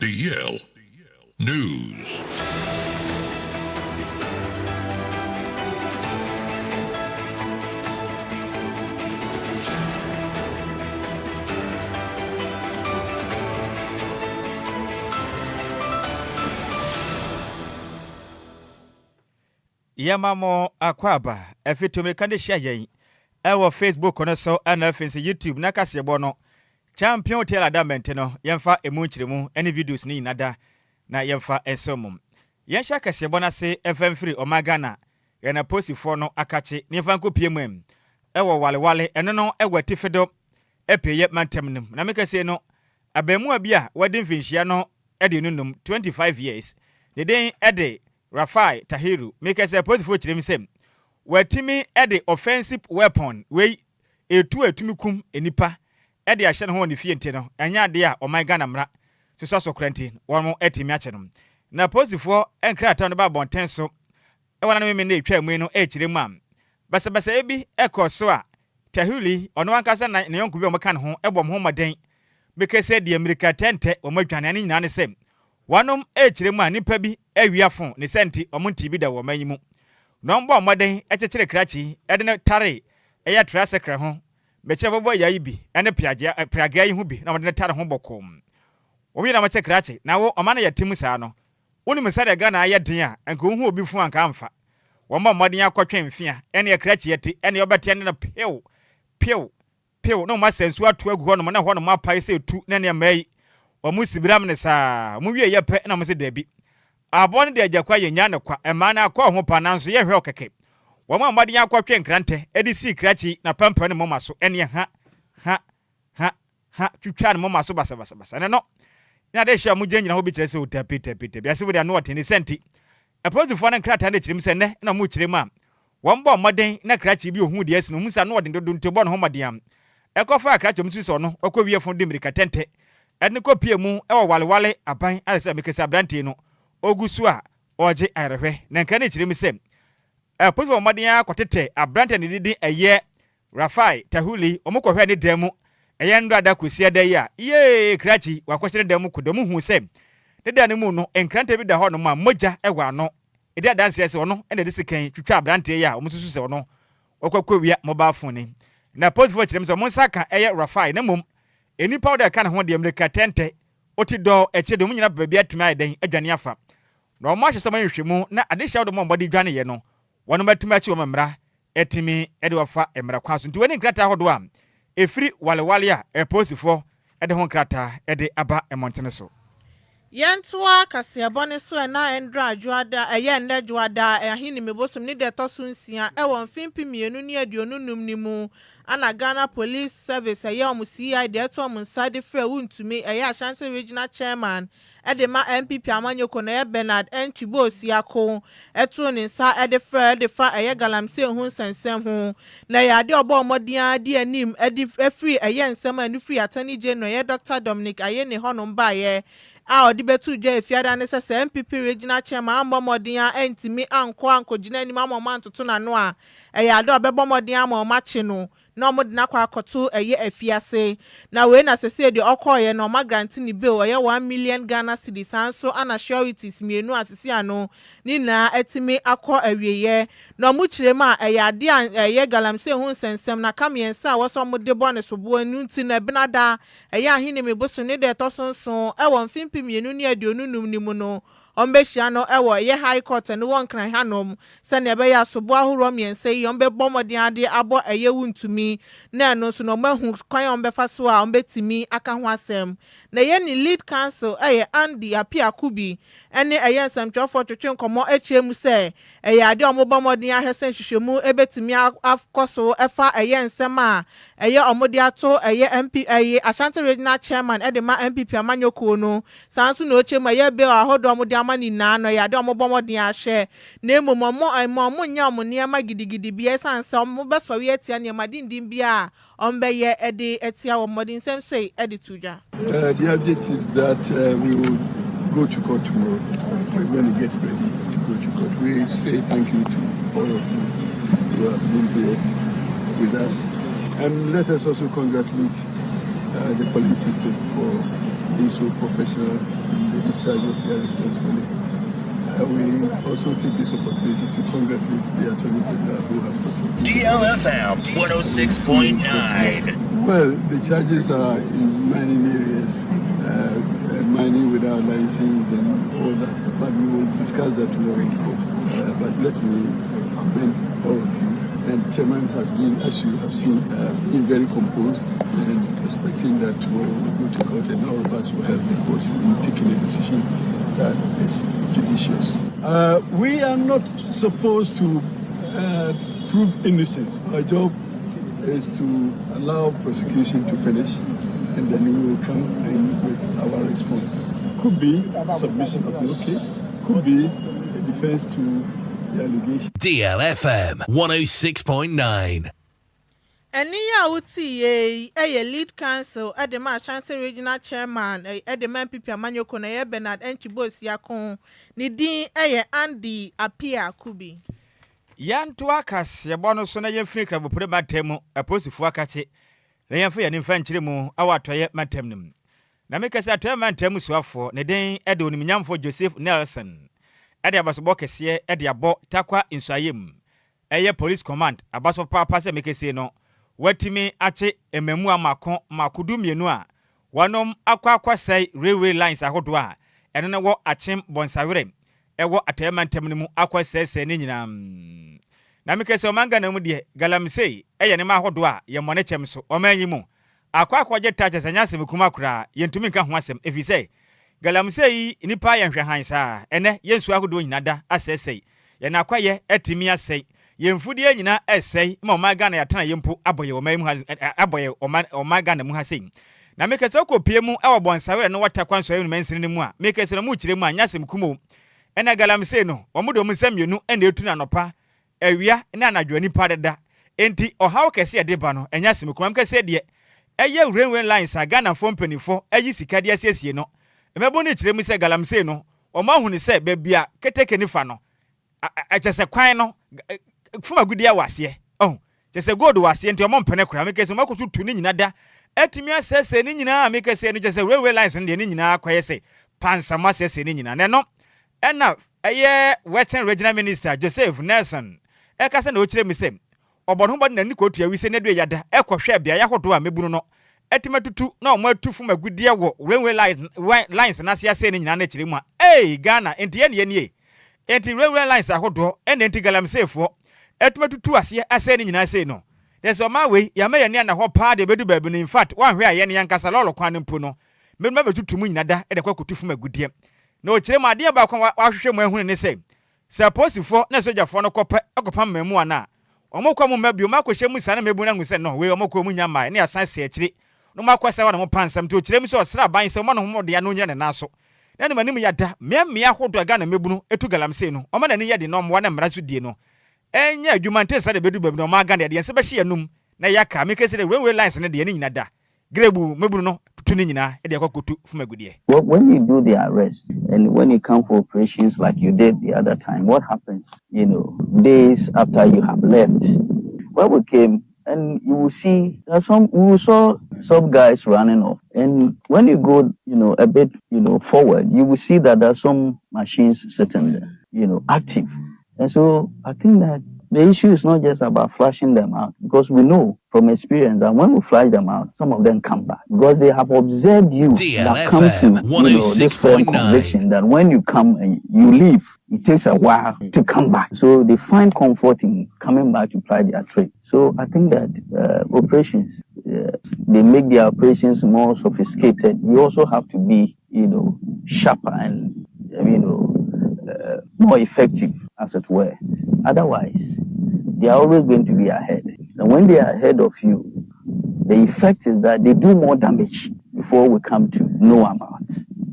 DL News. Yamamo akwaba efitumi kande shayen ewo Facebook no so ana fensi YouTube na kasebo no champion tela da menteno yemfa emunchiremu any videos ni nada na yemfa esomum yensha kasebo na se efemfiri omagana yana posifo no akache ni fanko piemem ewo wale eno no ewo tifedo epeye mantemnum na mekase no abemu abia wadin finhia no ede nunum 25 years the den ede Rafai Tahiru mekase posifo chirimsem watimi ede offensive weapon we etu etumi enipa ede ahye ne ho ne fie nte no anya de a omagana mra so krenti won etimi ache no na posifo enkrata no ba bonten so wana me na etwa mu no echiremu am basa ebi ekoso a Tahuli ono ankasa na ne yonko bi o meka ne ho ebom ho maden mekase de America tente o madwane ne nyina ne sem wanom echiremu a nipa bi awiafo ne senti omonti bi da wo manyimu no mbo maden echekere krachi ede ne tare eya trasekra ho meche bobo yayi bi ene piaga yi hu bi na modene tare ho bokom wo mi na meche krachi na wo omane yatim saa no woni mesare ga na ayeden a enko hu obi fu anka amfa wo mbo modene akotwe mfia ene krachi yeti ene obete ene na pew no ma sensu atu agu ho no na ho no ma pai se tu na ne mai o musibiram ne saa mu wie yepe na mo se dabi abon de agakwa yenya ne kwa ema na akwa ho pa nanso ye hwe okeke wo ma modene akotwe nkrante edi si krachi na pampa ne moma so ene ha twitwa ne moma so basa ne no na de hia mu gyanyina ho bi kire se utapita bia se bode no watene senti aposifo na nkrata na kirim se ne na mu kirem a wo mbo modern na krachi bi ohun de asi no hu sa no wode dodo ntebo no ho modern ekofa krachi mu so no okwa wiefo de America tente ene kopie mu ewo wale aban alese mekesa brante no ogusu a oje arehwe na nka na kirim se aposifo modern akotete abrante ne didi eye Rafai Tahuli omokohwe ne demu eye ndo ada kosia da ya ye krachi wakwhyere demu kodomu hu se deda ne mu no enkrante bi da ho no ma moja egwa ano ede adanse ese ono ene de sekan twitwa abrante ya omususu se ono okwakowia mobile phone na posifo kirem so monsaka eye Rafai na mum eni powder ka ne ho de America tente otido eche mu nyina baba atumi ayden adwane afa na omo ahye so manhwemu na ade hya wo mo mbode dwane ye no wono matumi achi wo mamra etimi ede wafa emra kwaso nti woni nkrata hodo a efiri wale a eposifo ede ho nkrata ede aba emontene so Yentua kasiabone so na endra adwoada eye nda adwoada ahini mebosom ni de toso nsia e won fimpi mienu ni aduonunum ni mu ana Ghana Police Service eye omusi de to omunsade fra wuntumi eye Ashanti Regional Chairman edema MPP amanyoko na Bernard Entwibo Osiako eto ni nsa ede fa eye galamse hu sensem ho na ya de obo omodian de anim ede free eye nsem anu free attorney general eye Dr. Dominic aye ne honom ba ye a odibetu je efiada ne se MPP Regional Chairman ambomodian entimi anko gina ni mama ntoto na no a eye ade obebomodian ma omache no na omodina kwa akoto eye afiase na we na sese de okoye na oma grant ni bill eye 1 million Ghana cedis anso ana sureties mienu asese ano ni na etimi akọ awieye na omuchirema eye ade eye galamse hu sensem na kamiensa woso mode bo ne sobo anu nti na benada eye ahine meboso ne de tosonso e won fimpi mienu ni adionunum ni mu no ombehia no ewo ye high court no won kran hanom se ne be ya sobo ahoro miense yi ombe bomodin ade abo eye wuntumi na no so no mahu kwan ombe faso a ombetimi aka ho asem na ye ni lead counsel eye Andy Apia Kubi ene eye nsamtwofo twetwe nkomo echiemu se eye ade omobomodin ahese hwehwemu ebetimi afkoso efa eye nsem a eye omodi ato eye MP eye Ashanti Regional Chairman edema MPP amanyoko no sanso na ochemu eye be ahodo omodi amani na no ya de omobomodin ahwe na emomo nya omoniama gidigidi bi esanse omobeso we etia ne madindim bia ombeye ede etia omodin semsei ede tuja. The object is that we will go to court tomorrow. We're going to get ready to go to court. We say thank you to all of you who have been here with us. And let us also congratulate the police system for being so professional in the discharge of their responsibility. We also take this opportunity to congratulate the Attorney General who has proceeded. DLFM 106.9. Well, the charges are in mining areas, mining without license and all that, but we will discuss that tomorrow in court. But let me commend all of you. And the chairman has been, as you have seen, being very composed and expecting that tomorrow we'll go to court and all of us will help the court in taking a decision that is judicious. We are not supposed to prove innocence. Our job is to allow prosecution to finish and then we will come in with our response. Could be submission of no case, could be a defense to the allegation. DLFM 106.9. Any Yauti, a lead counsel at the Marchance Regional Chairman, at the MPP Amanyoko na Bernard Enchibos Yakon, Nidin Andy Apia Kubi. Yan Tuakas, ya bono sona ye frika bu prema temu, a posifu akache, na yanfu ya nimfanchiri mu, awa toye matemnum. Na mika sa toye matemu swafo, Nidin Edo ni mnyamfo Joseph Nelson. Edi abasobo kesiye, edi abo takwa insayim. Eye police command, abaso papa se mekesiye no. Watimi ache ememu amakon makudu mienu a wanom akwa sai railway lines ahodwa eno na wo achem bonsawere ewo atemantem ne mu akwa sese ne nyina na mekese omanga na mu de galamsey eye ne ma ahodwa ye mone chem so omanyi mu akwa je tache sanyase mekuma kura yentumi nka ho asem efise galamsey nipa ye hwe hansa ene yensu ahodwa nyina da asese ye na akwa ye etimi asei yemfudie nyina esei ma omaga na yatana yempo aboye omamu aboye omaga na mu hasei na mekese okopie mu ewo bonsawere no watakwa nso yenu mensini mu a mekese no mu kire mu anyasem kumo ena galamsey no omudo mu samienu ena etu na nopa awia na anadwani padeda enti ohaw kese ye deba no anyasem kumo mekese de eye railway lines aga na fompanifo ayi sikade asiesie no emebo ne kire mu se galamsey no omahunu se bebia keteke ni fa no achese kwan no fuma gudia wase chese gold wase enti omo mpene kura mekese makotu tu ni nyina da etimi asese ni nyina mekese ni chese railway lines ndi ni nyina akwayese pansama asese ni nyina neno ena eye Western Regional Minister Joseph Nelson ekase na okire mi se obon ho bod na ni kotu awise ne do yada ekohwe bia yahodo a mebunu no etimatutu na omo atufu magudia wo railway lines na asese ni nyina na kire mu a Ghana enti ye ne enti railway lines ahodo ene enti galamseyfo etumatutu ase ni nyina ase no there's a we ya me ne na ho pa de bedu babu in fact wan hwe aye ne yankasa lolo kwan mpo no me betutu mu nyina da de kwa kotufu magudie na o kire ma de ba kwa wahwehwe mu ehunu ne se posifo na sojafo no kopa memu ana omokwa mu mabio makohye mu sana mebu na nguse no we omokwa mu nyama ne asan se akire no makwasa wa na mo pansam to kire mu se osra ban se mo no ho de ya no nya ne naso na manim yada mmea hodo aga na mebunu etu galamsey no o ma na ne yede no mo na mraso die no enya adwumante sa de bedu babu no ma aga de se be hye num na yaka mekese de railway lines ne de ne nyina da grebu mebunu no tutu ne nyina e de akokotu fumagudie. Well, when you do the arrest and when you come for operations like you did the other time, what happens, days after you have left? When we came, and you will see that we saw some guys running off. And when you go, a bit, forward, you will see that there are some machines sitting there, active. And so I think that the issue is not just about flashing them out, because we know from experience that when we flash them out, some of them come back because they have observed you that come to this firm conviction that when you come and you leave, it takes a while to come back. So they find comfort in coming back to apply their trade. So I think that operations, they make their operations more sophisticated. We also have to be, sharper and, more effective, as it were. Otherwise, they are always going to be ahead. And when they are ahead of you, the effect is that they do more damage before we come to know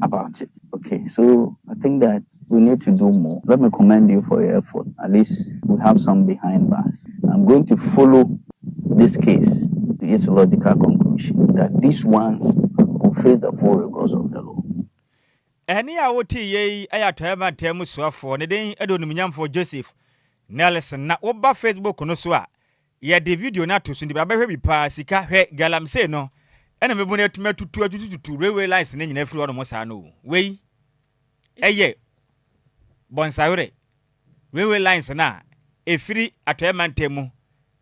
about it. Okay, so I think that we need to do more. Let me commend you for your effort. At least we have some behind bars. I'm going to follow this case to its logical conclusion that these ones will face the full rigors of the law. Eni a woti ye ayatoema temu swafo ne den edonum nyamfo Joseph Nelson na oba Facebook no so a ye de video na to so ndi ba hwe bi pa sika hwe galamsey no ena mebu na tuma tutu railway lines ne nyina firi no saa no wei eye bonsawre railway lines na efiri atayamantemu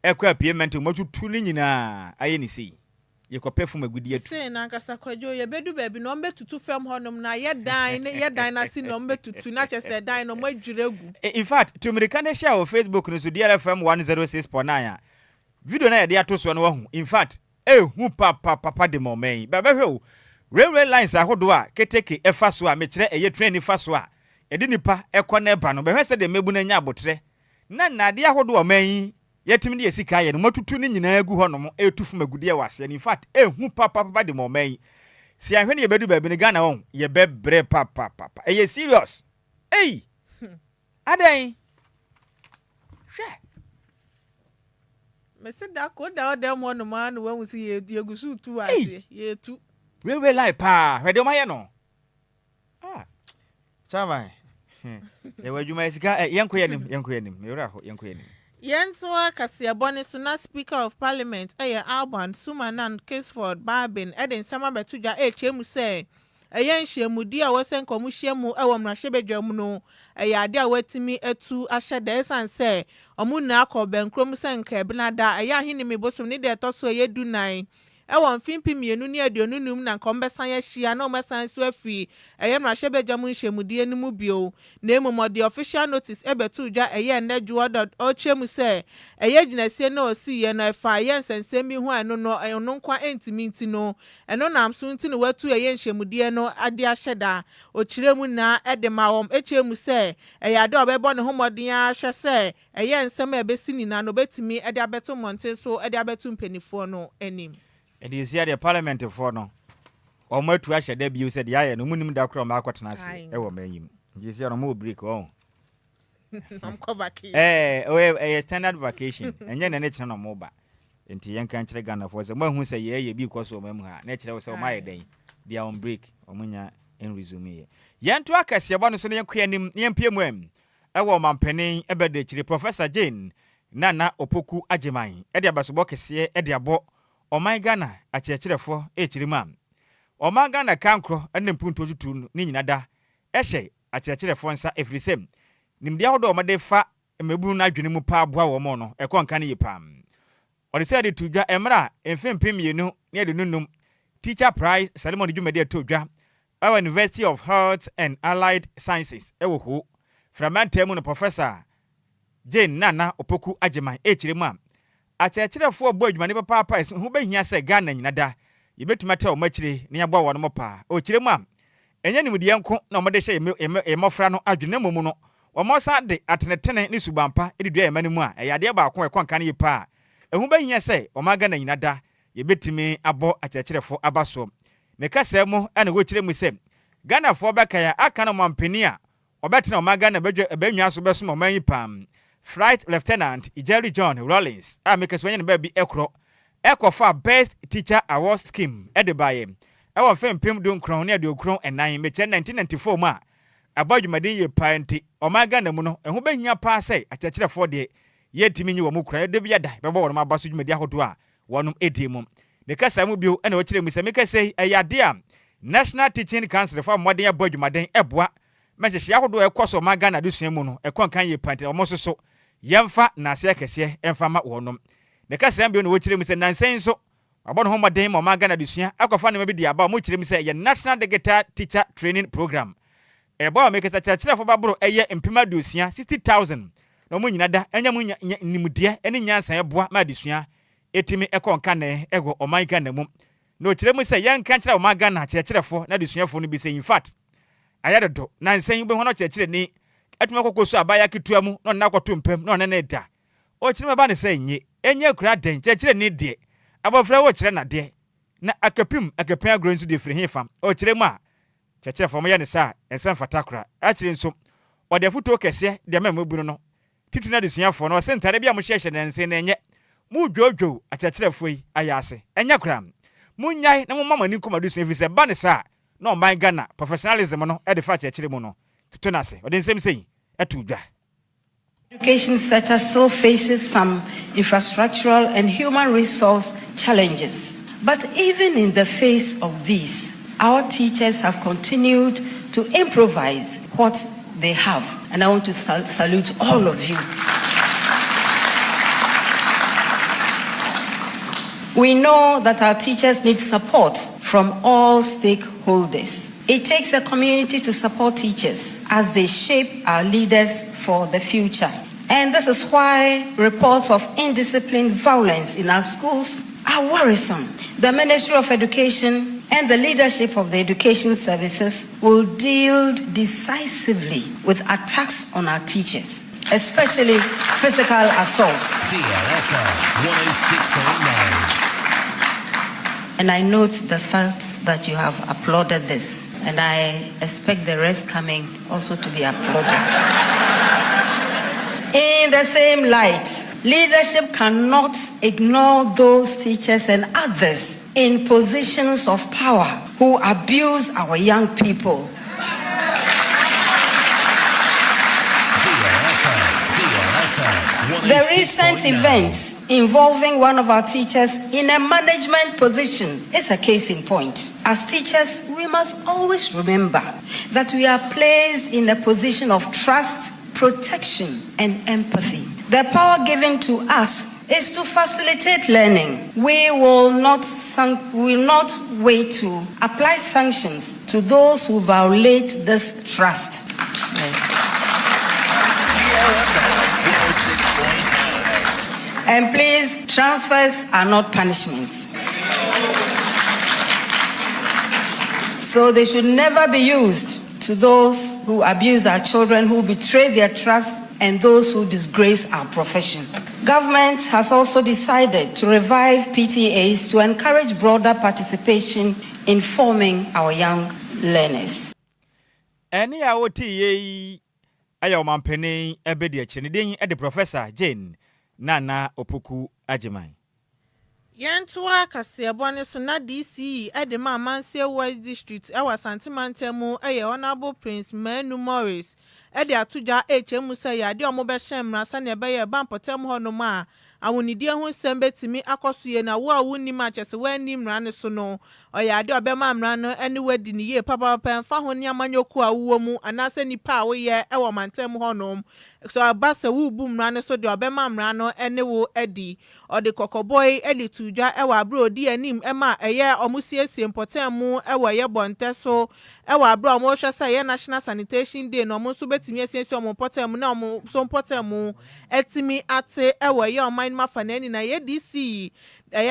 ekwa payment tutu ne nyina aye ni sei yekope fom agudi atu sei na nkasa kwadwo ye bedu baabi no mbetutu fam honom na ye dan na si no mbetutu na chese dan no madwiregu in fact to America na share on Facebook no so DRFM 106.9 video na ye de ato so no wahu in fact hu papa de momai baba hwe railway lines ahodo a keteke efa so a mekire eye train fa so a ede nipa ekọ na eba no be hwe se de mebu na nya abotre na de ahodo o man yetimi de esika ye no matutu ni nyina agu ho no mo etufu magudi e wase in fact hu papa de momai si ahwe ne ye bedu baabi ne Ghana won ye bebre papa eye serious adan hwe mesi da ko da odem no ma no wan si ye gusu tu ase ye tu we like pa hwe de ma ye no chama ye wadwuma esika yenko yenim me wura ho yenko yenim Yentoa Kasiabone Suna Speaker of Parliament Alban Sumanan Caseford Barbin Eden Sama Betuja chemu say yen shemudi a wosen komuhyiemu ewo mrahwebedwam no ade a watimi etu ahye da esan say omu na akọbenkrom senka ebinada ahini mebosom ne de toso yedunan ewo mfimpi mienu ne aduonunum na kombesan ya hia na omesan so afiri mrahwebedwam nhyiemudi enimu bio na emomode official notice ebetu dwa ndjuo.ochemu say gyinasie na osi ye no efa nsensemi hu eno no eno nkwa entimi nti no eno namso nti no watu nhyiemudi no ade ahyeda okiremu na edemawom echemu say ade obebo ne homoden ahwe say nsem ebesi nina no betimi ade abeto monte so ade abeto mpenifo no enim ede isia de parliament for no omatu ahyeda bio said ya no munim da kro ma akotena ase ewo manyim isia no mo break on I'm cover vacation standard vacation enye na ne kire no mo ba enti yenka nkire Ghana for say mahu say ye bi koso mamu ha na kire say o ma yeden dia on break omunya en resume yento akase bo no so ne yenkoanim ne yempiem am ewo mampanin ebede kire Professor Jane Nana Opoku Ajeman ede abasobo kese ede abo oman Ghana akirekirefo ekirimam oman Ghana kankro ene mpunto tutu ni nyina da ehye akirekirefo nsa efrisem nimdia hodo omade fa emebunu na adwene mu pa aboa wo mo no ekonka ne yipam ode se ade tudwa emra emfempem yenu ne ade nunum teacher prize Salomon Djumade atodwa our University of Health and Allied Sciences ewo ho framantemu no Professor Jane Nana Opoku Ajeman ekiremam akirekirefo obo adwumane papa hu behia se Ghana nyina da yebetumata o makire ne aboa wo no pa o kiremam enye nimdiye nko na omade hye emofra no adwene momu no omosa de atenetene ne subampa edidua emanimu a eyade ba akon ekonka ne yipa ehu behia se omaga na nyina da yebetimi abo akirekirefo abaso ne kasa mu ana wo kiremu se Ghana fo beka ya aka no mampani a obetena omaga na benwa so beso mo man yipam Flight Lieutenant Jerry John Rollins amekaswanya ne ba bi ekofa Best Teacher Award Scheme edebaye ewo fempem do nkron ne ade okron enan meche 1994 ma abadwumaden ye panti omaga na mu no eho behia pa sai akirekirefo de yetimi nyi wo mu kra de bia da bebo wo ma baso dwumadi ahodo a wonum edimu ne kasa mu bio ena wo kiremu se mekase ayade a National Teaching Council for modern abadwumaden eboa mehye ahodo ekoso omaga na dusua mu no ekonkan ye panti omososo yemfa na ase kese emfa ma wonum ne kasa bio no wo kiremu se nansen so abon ho modern mo omaga na dusua akofa ne mabidi aba mo kiremu se ye National Digital Teacher Training Program ebo mekasa kirefo babro eye empima dosia 60,000 no mo nyina da enya mo nimde ene nyansan eboa ma desua etimi ekonka ne ego oman Ghana mu no kiremu se yenka kira oman Ghana kirefo na desuafo no bi se in fact ayadodo na nsan be hono kire ni atuma kokoso abaya ketua mu no na kwato mpam no ne da o kireme ba ne se enye kura den kire ni de abofra wo kire na de na akapim agro nso de firi hifam o kiremu a kire fo mo ye ne sa ensan fatakura a kire nso o de futo kese de mamebu no titu na desuafo no se ntare bia mo hyehye ne nsen na enye mu dwodwo a kire fo yi ayase enya kura mu nyai na mo mama ni nkoma desuafo fi se ba ne sa no oman Ghana professionalism no e de fa kire mu no tutu na se o de nsem sei etudwa. Education sector still faces some infrastructural and human resource challenges. But even in the face of these, our teachers have continued to improvise what they have. And I want to salute all of you. We know that our teachers need support from all stakeholders. It takes a community to support teachers as they shape our leaders for the future. And this is why reports of indisciplined violence in our schools are worrisome. The Ministry of Education and the leadership of the education services will deal decisively with attacks on our teachers, especially physical assaults. DLFM 106.9. And I note the fact that you have applauded this, and I expect the rest coming also to be applauded. In the same light, leadership cannot ignore those teachers and others in positions of power who abuse our young people. The recent events involving one of our teachers in a management position is a case in point. As teachers, we must always remember that we are placed in a position of trust, protection, and empathy. The power given to us is to facilitate learning. We will not wait to apply sanctions to those who violate this trust. And please, transfers are not punishments. So they should never be used to those who abuse our children, who betray their trust, and those who disgrace our profession. Government has also decided to revive PTAs to encourage broader participation in forming our young learners. Any AOT ayo mampeni ebedi echinidin edi Professor Jane Nana Opoku Ajimai. Yentua Kasiabone so na DC ede ma Mansia West District ewa Santimantemu Honorable Prince Manu Morris ede atuja HM say ya de omo be hemra sa na ebe ye bampotem ho no ma awonidie ho sembe timi akosoye na wo awuni ma chese wani mra ne so no oya de obema mra no ene wadi ni ye papa mfa ho ne amanyoku awuo mu anase nipa a wo ye ewo mantem ho no so abasa wu bu mra ne so de obema mra no ene wo edi ode kokoboy edi tuja ewa abro di anim ema eye omusiesie mpotem mu ewo ye bonte so ewa abro omo hwesa ye National Sanitation Day no mo so betimi asiesie omo potem na omo so potem mu etimi ate ewo ye oman mafanani na ye DC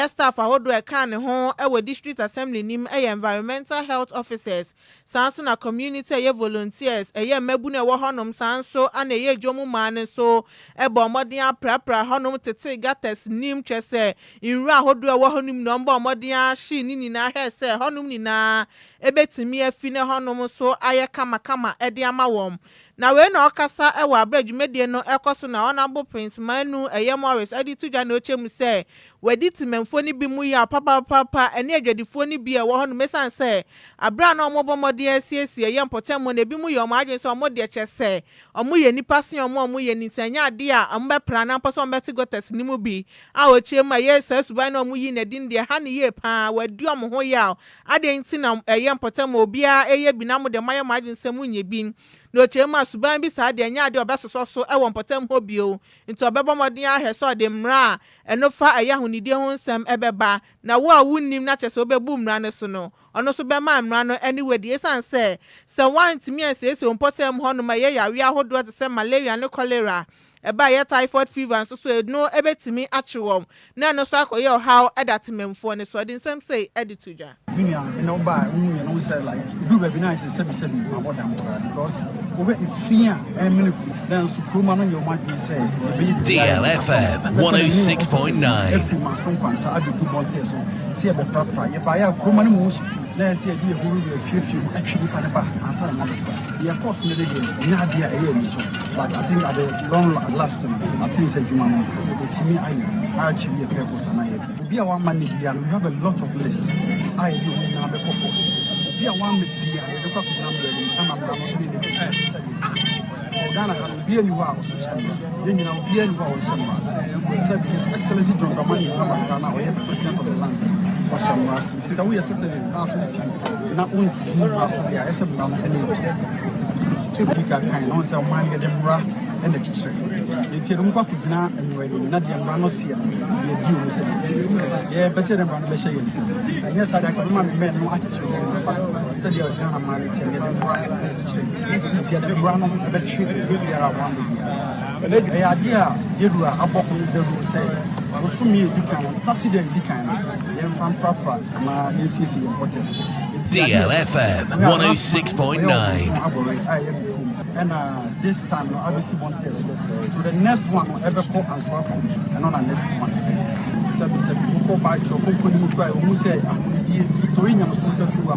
staff ahodo e kan ho ewo district assembly nim environmental health officers sanso na community volunteers mabu na ewo honom sanso ana ye dwomu man so ebo modern aprapra honom tete gates nim chese inru ahodo ewo honom no mbo modern ahye ni na hese honom ni na ebetimi afi ne honom so aye kama ede ama wom na we na okasa ewa abradwumedie no ekoso na Honorable Prince Manu Morris edi tuja na ochemu se wedi timemfo ni bi mu ya papa ene adwadifo ni bi e wo hono mesan se abra na omobomode asiesie ye mpotem na bi mu ya omaje so omode chese omuye nipa se omuye nitanya ade a ombepra na mposo ombeti gotes ni mu bi a ochemu ye se suban na omuyi na din de ha ne ye pa wadu omho ya ade nti na ye mpotem obia eye bi na mu de maye maje nsemu nye bi no chema suban bi sa de nya de obesoso so e won potem ho bio nti obebomodin ahweso de mra enofa ayahunidie ho nsem ebeba na wo a wunnim na chese obebu mra ne so no ono so be ma mra no anyway de esan se want me ase on potem ho no ma ye yawe ahodo te se malaria ne cholera eba ye typhoid fever so no ebetimi achewom na no so akoye how edatimemfo ne so de nsem say edituja Dunia no ba you know say like do baby nice say about them because we fear then sukruma no your mind say DLFM 106.9 every man from kwanta abi do bonte so see e be proper ye ba ya kruma no mo shifi na say e dey huru be fiefie atwi pa ne ba ansa na mo ye course no dey nya dia e ye mi so but I think at the long last I think say juma no etimi ayi achieve your purpose and ayi obi a one man we have a lot of list ayi do na be purpose obi a one me bia we go ko na be ama bra mo be dey say Ghana can be anywhere on social media. Then you know, be anywhere on social media. Said His Excellency John Dramani Mahama Ghana, or the President of the land. Oshamras, this is a way assessing last week. Not only Rasulia, as a man and Chica kind of say, man, get them ra and the teacher. It's a room could now and when Nadia Ranosia, the abuse and yeah, Bessie and Ranosia. And yes, I recommend men no attitude, but said you're gonna marry to get them ra and the teacher. It's a run on the trip, we are 1 million. The idea, you are about the rule say, Osumi, you can Saturday, you can, you're from proper, my ACC important. DLFM 106.9. And this time, obviously, one test. So the next one, ever call Antwerp, and on the next one. So we go back to who say, so in your super few.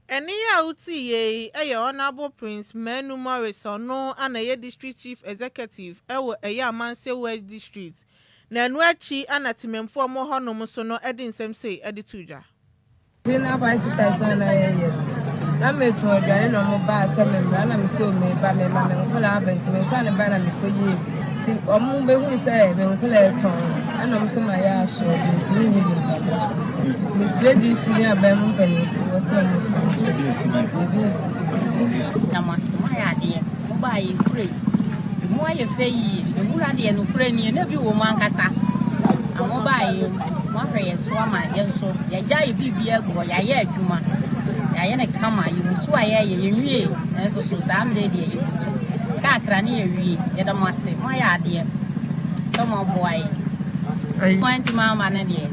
Any outie, a honorable Prince Menu Morris or no, and a district chief executive, a Manse West district. Nanwachi and a team for more honomosono, Edin Sem say, Edituja. We now buy exercise on that made to a grand normal bar, some and I'm so made by my mamma and call up and me kind of banner for you. See, or move who say, we will call a tongue, and I'm so my ass show into me. Miss Lady Senior Bam Pennies was on the my idea, buy you free. The more you pay, the more idea and Ukrainian every woman has a. I won't buy you. Marry a swammer, and so ya jay be a boy, I hear you, man. I ain't a camera, you will swear you, and so some lady you so. Cacrani, you don't must say, my idea. Some more boy. I want to mamma and dear.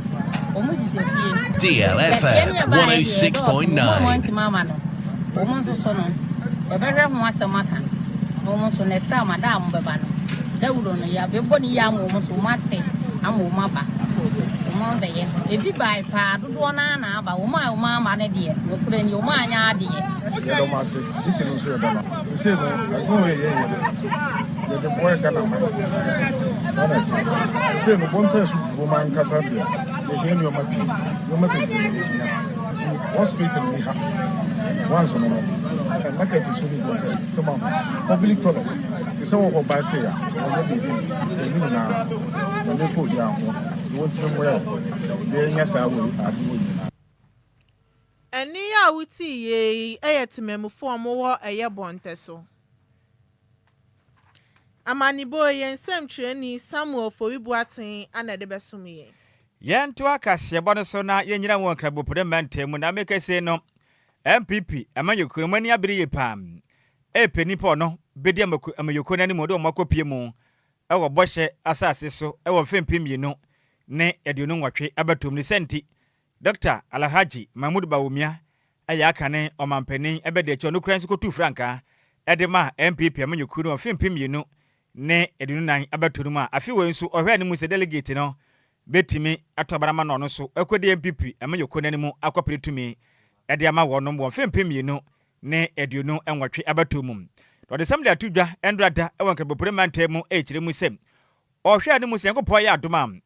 Almost a few. DLFM 106.9. Want to mamma. Almost so no. The very once a matter. Almost on the star, Madame Babano. They would only have a bonny young almost Mate. I'm Maba. If you buy part, do one but my mamma, dear, you put in your mind, dear. This is also a dollar. She said, I go away. The boy can she said, one person woman Casabia, the Henry of my people. Hospital we have once a month. And market is really good. Some public toilets. The same of Basia, or maybe the now. When they put down, you want to know where yes, I will. And near Witty, ye, a memo for more a year bonteso. A money boy and some trainee, Samuel for you boating and a debesumi. Yan to a cassia bonasona, yen one crab put a man tame when I make a say no. MPP, among you crumania brie pam. A penny pono, Bidiamoku, and you couldn't any more moko piemo. Our boshe, assassin so, our fame pim, you know. Ne, and you know what abatum Nicenti. Dr. Alahaji, Mahmoud Baumia, Ayakane, or Mampeni, Ebede Chono Cransico 2 franca, Edema, MPP, among you could have fame pim, you know. Ne, and you know, abaturuma, a few ways or when was a delegate, no. Betty me, at Tabarama no so, a quid MPP, among you couldn't anymore, accompany to me. Ediama one number fame pim, you know. Ne, and you know, and what abatumum. But the Sunday to ja and rata, I want to put a man table, H. Or share the Musango Poya to mam.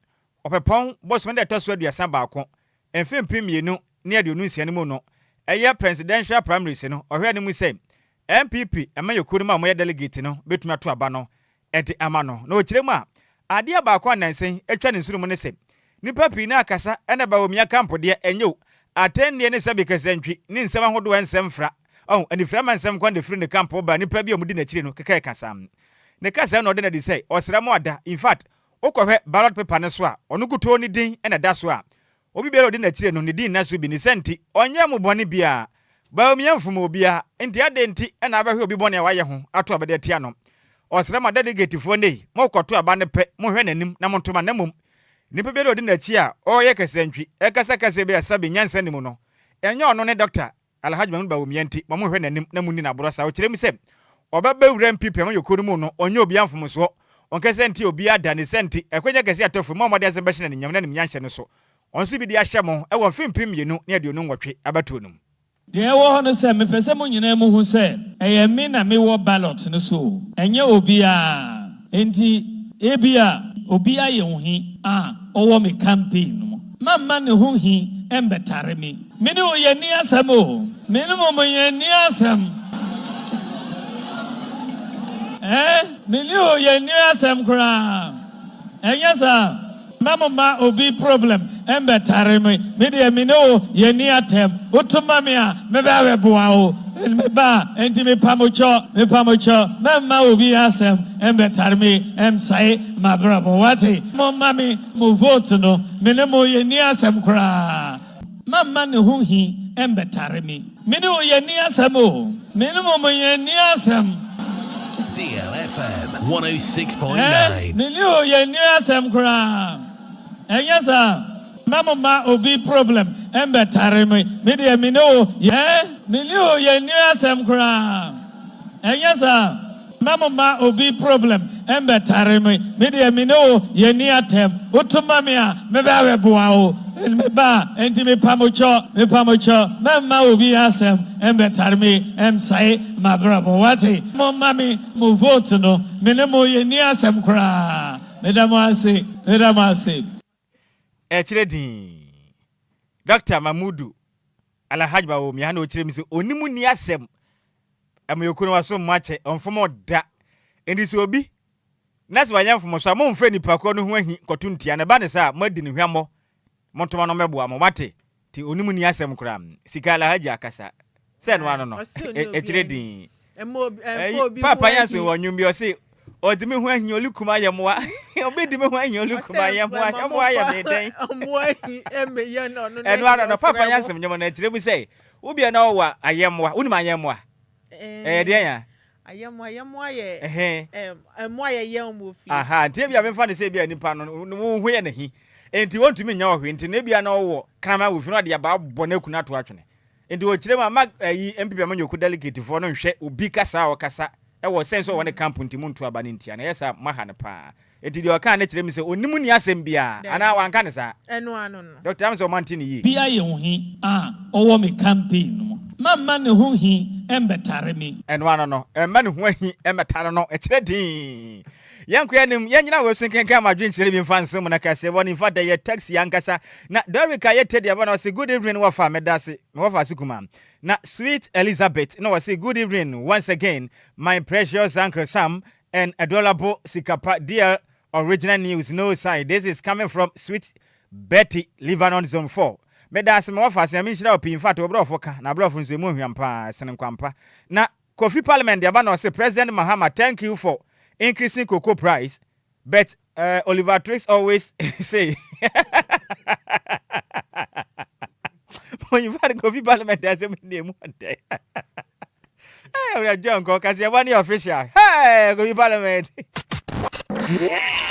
Of a pong, boss when they toss with your sambaco, and film pim, you know, near the news anymore. A year presidential primary, or hear them say, MPP, and may you could mamma delegate, no, bit me to abano, at the amano, no chilema. Idea about one and saying, a Chinese room, say, Nipa Pina Casa, and about Mia Campo, dear, and you. Attend the Sabika century, nin 707 fra. Oh, and if Raman some quite different the camp over any pebby of Medina Chino, Kakasam. The Casa no dinner say, or Sramoda, in fact, Oko ballot paper naswa, or no good Tony Ding and a daswa. Obi Bero dinner chino, the Dean Nasu Binicenti, or Yamu Bonibia, Baomian Fumobia, and the Adenti, and I will be born a Wayahu, out of the Tiano. Or Srama delegate for day, Moko to a band pet, Mohenim, Namontuma Nemum. Nipabero dinner chia, or Yaka century, Ekasaka Sebe, Sabi Yansenimono. And you're no doctor. Alhajman Baumianti, Mamu and Namuna Brosa, which let me say, or Babu Ram people, you could mono, on your bian from so, on Cassenti or Bia Danny Senti, a quaja Cassiato for Mamma Desabation and Yaman Yanshan so. On CBD Ashamo, I will film pim, you know, near you know what abatunum. Dear one say, me Pessamon, you know who say, I am in a me war ballot in the soul, and you Obia, Enti, Ebia, Obia Yohi, or me campaign. Mamma who he, embetare me. Minu ye near Samo, minimum ye near Sam. Minu ye near Sam cra. And yes, sir, Mama obi problem embetare me de me no ye ni atem utuma me a me ba we boa o me ba enti me pamocho mama obi asem embetare me sai ma brabo wati mama me mo vote no me ne mo ye ni asem kra mama ne hu hi embetare me no ye ni asem o me ne mo ye ni asem DLFM 106.9. Nilio ye ni asem kra. Yes sir. Mama obi problem embetare me de me no nilio ye ni asem kra. Yes sir. Mama obi problem embetare me de me no ye ni atem utuma me a me ba we boa o me ba enti me pamocho mama obi asem embetare me sai ma brabo wati mama me mo vote no me ne mo ye ni asem kra me da mo ase Echredin Dr. Mamudu Alhaji Bawo mi hana ochire mi se onimu ni asem amoyokuno waso mache onfomo da endi so obi nase wanya mfomo so mo mfe nipa ko no ho ahi kotuntia ne ba ne sa madi ne hwamo montoma no meboa mo mate ti onimu ni asem kura sika Alhaji akasa se no ano no Echredin papa yanso wonwum bi o se odimi ho ahi olukuma yemwa obedimi ho ahi olukuma yemwa ya me den Omoahi emeye no no no papa yansem nyemo na kire bi say wo bia na wo ayemwa woni ayemwa de ya ayemwa ye emwa ye yemwo fi aha tie bia me fa ne say bia nipa no wo ho ye ne hi enti wontumi nya wo hwe enti na bia na wo krama wo fi no de ba bona kuna to atwene enti wo kire ma ayi MPP amanyoku delegate fo no hwe obi kasa o kasa ewo sense wo ne camp ntimu nto aba ne ntia na yesa maha ne pa enti de o kan ne kire mi se onimu ni asem bia ana wanka ne sa eno ano no Dr. Amso Mantini yi bia ye ho hi owo me campaign no mama ne ho hi embetare me eno ano no emma ne ho hi emetare no ekire din yankoya nim yanyina wo sun kenkan madwen kire bi mfa nsem na kase woni fa da ye taxi yankasa na Derrick ayete de aba na say good evening wa fa medase me wa fa sikuma na Sweet Elizabeth no was say good evening once again my precious Uncle Sam and adorable Sikapa dear original news no side this is coming from Sweet Betty Lebanon Zone 4 medase me wa fa say me nhira opi in fact obro foka na bro fo nso mu hwampa senenkwampa na Kofi Parliament de aba na say President Mahama thank you for increasing cocoa price, but Oliver Twist always say when you've had a coffee parliament, there's a name one day. Hey, we are John because you're one official. Hey, coffee parliament.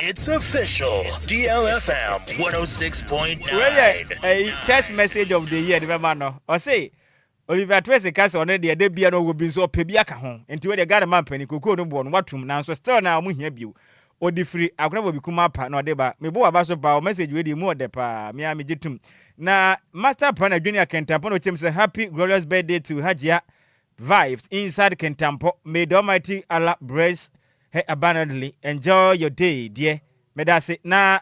It's official. DLFM 106.9. A test message of the year, remember no? Or say Oliver Twist cast on the day be no be so pebiaka home. Into the garden man penny cocoa no born what now so still now we hear you. O di free agreement be kuma pa no deba me bo aba so ba message we di mu de pa me am gitum na master plan junior Kentampo no chem say happy glorious birthday to Hajia Vibes inside Kentampo. May the Almighty Allah bless her abundantly. Enjoy your day dear me da say na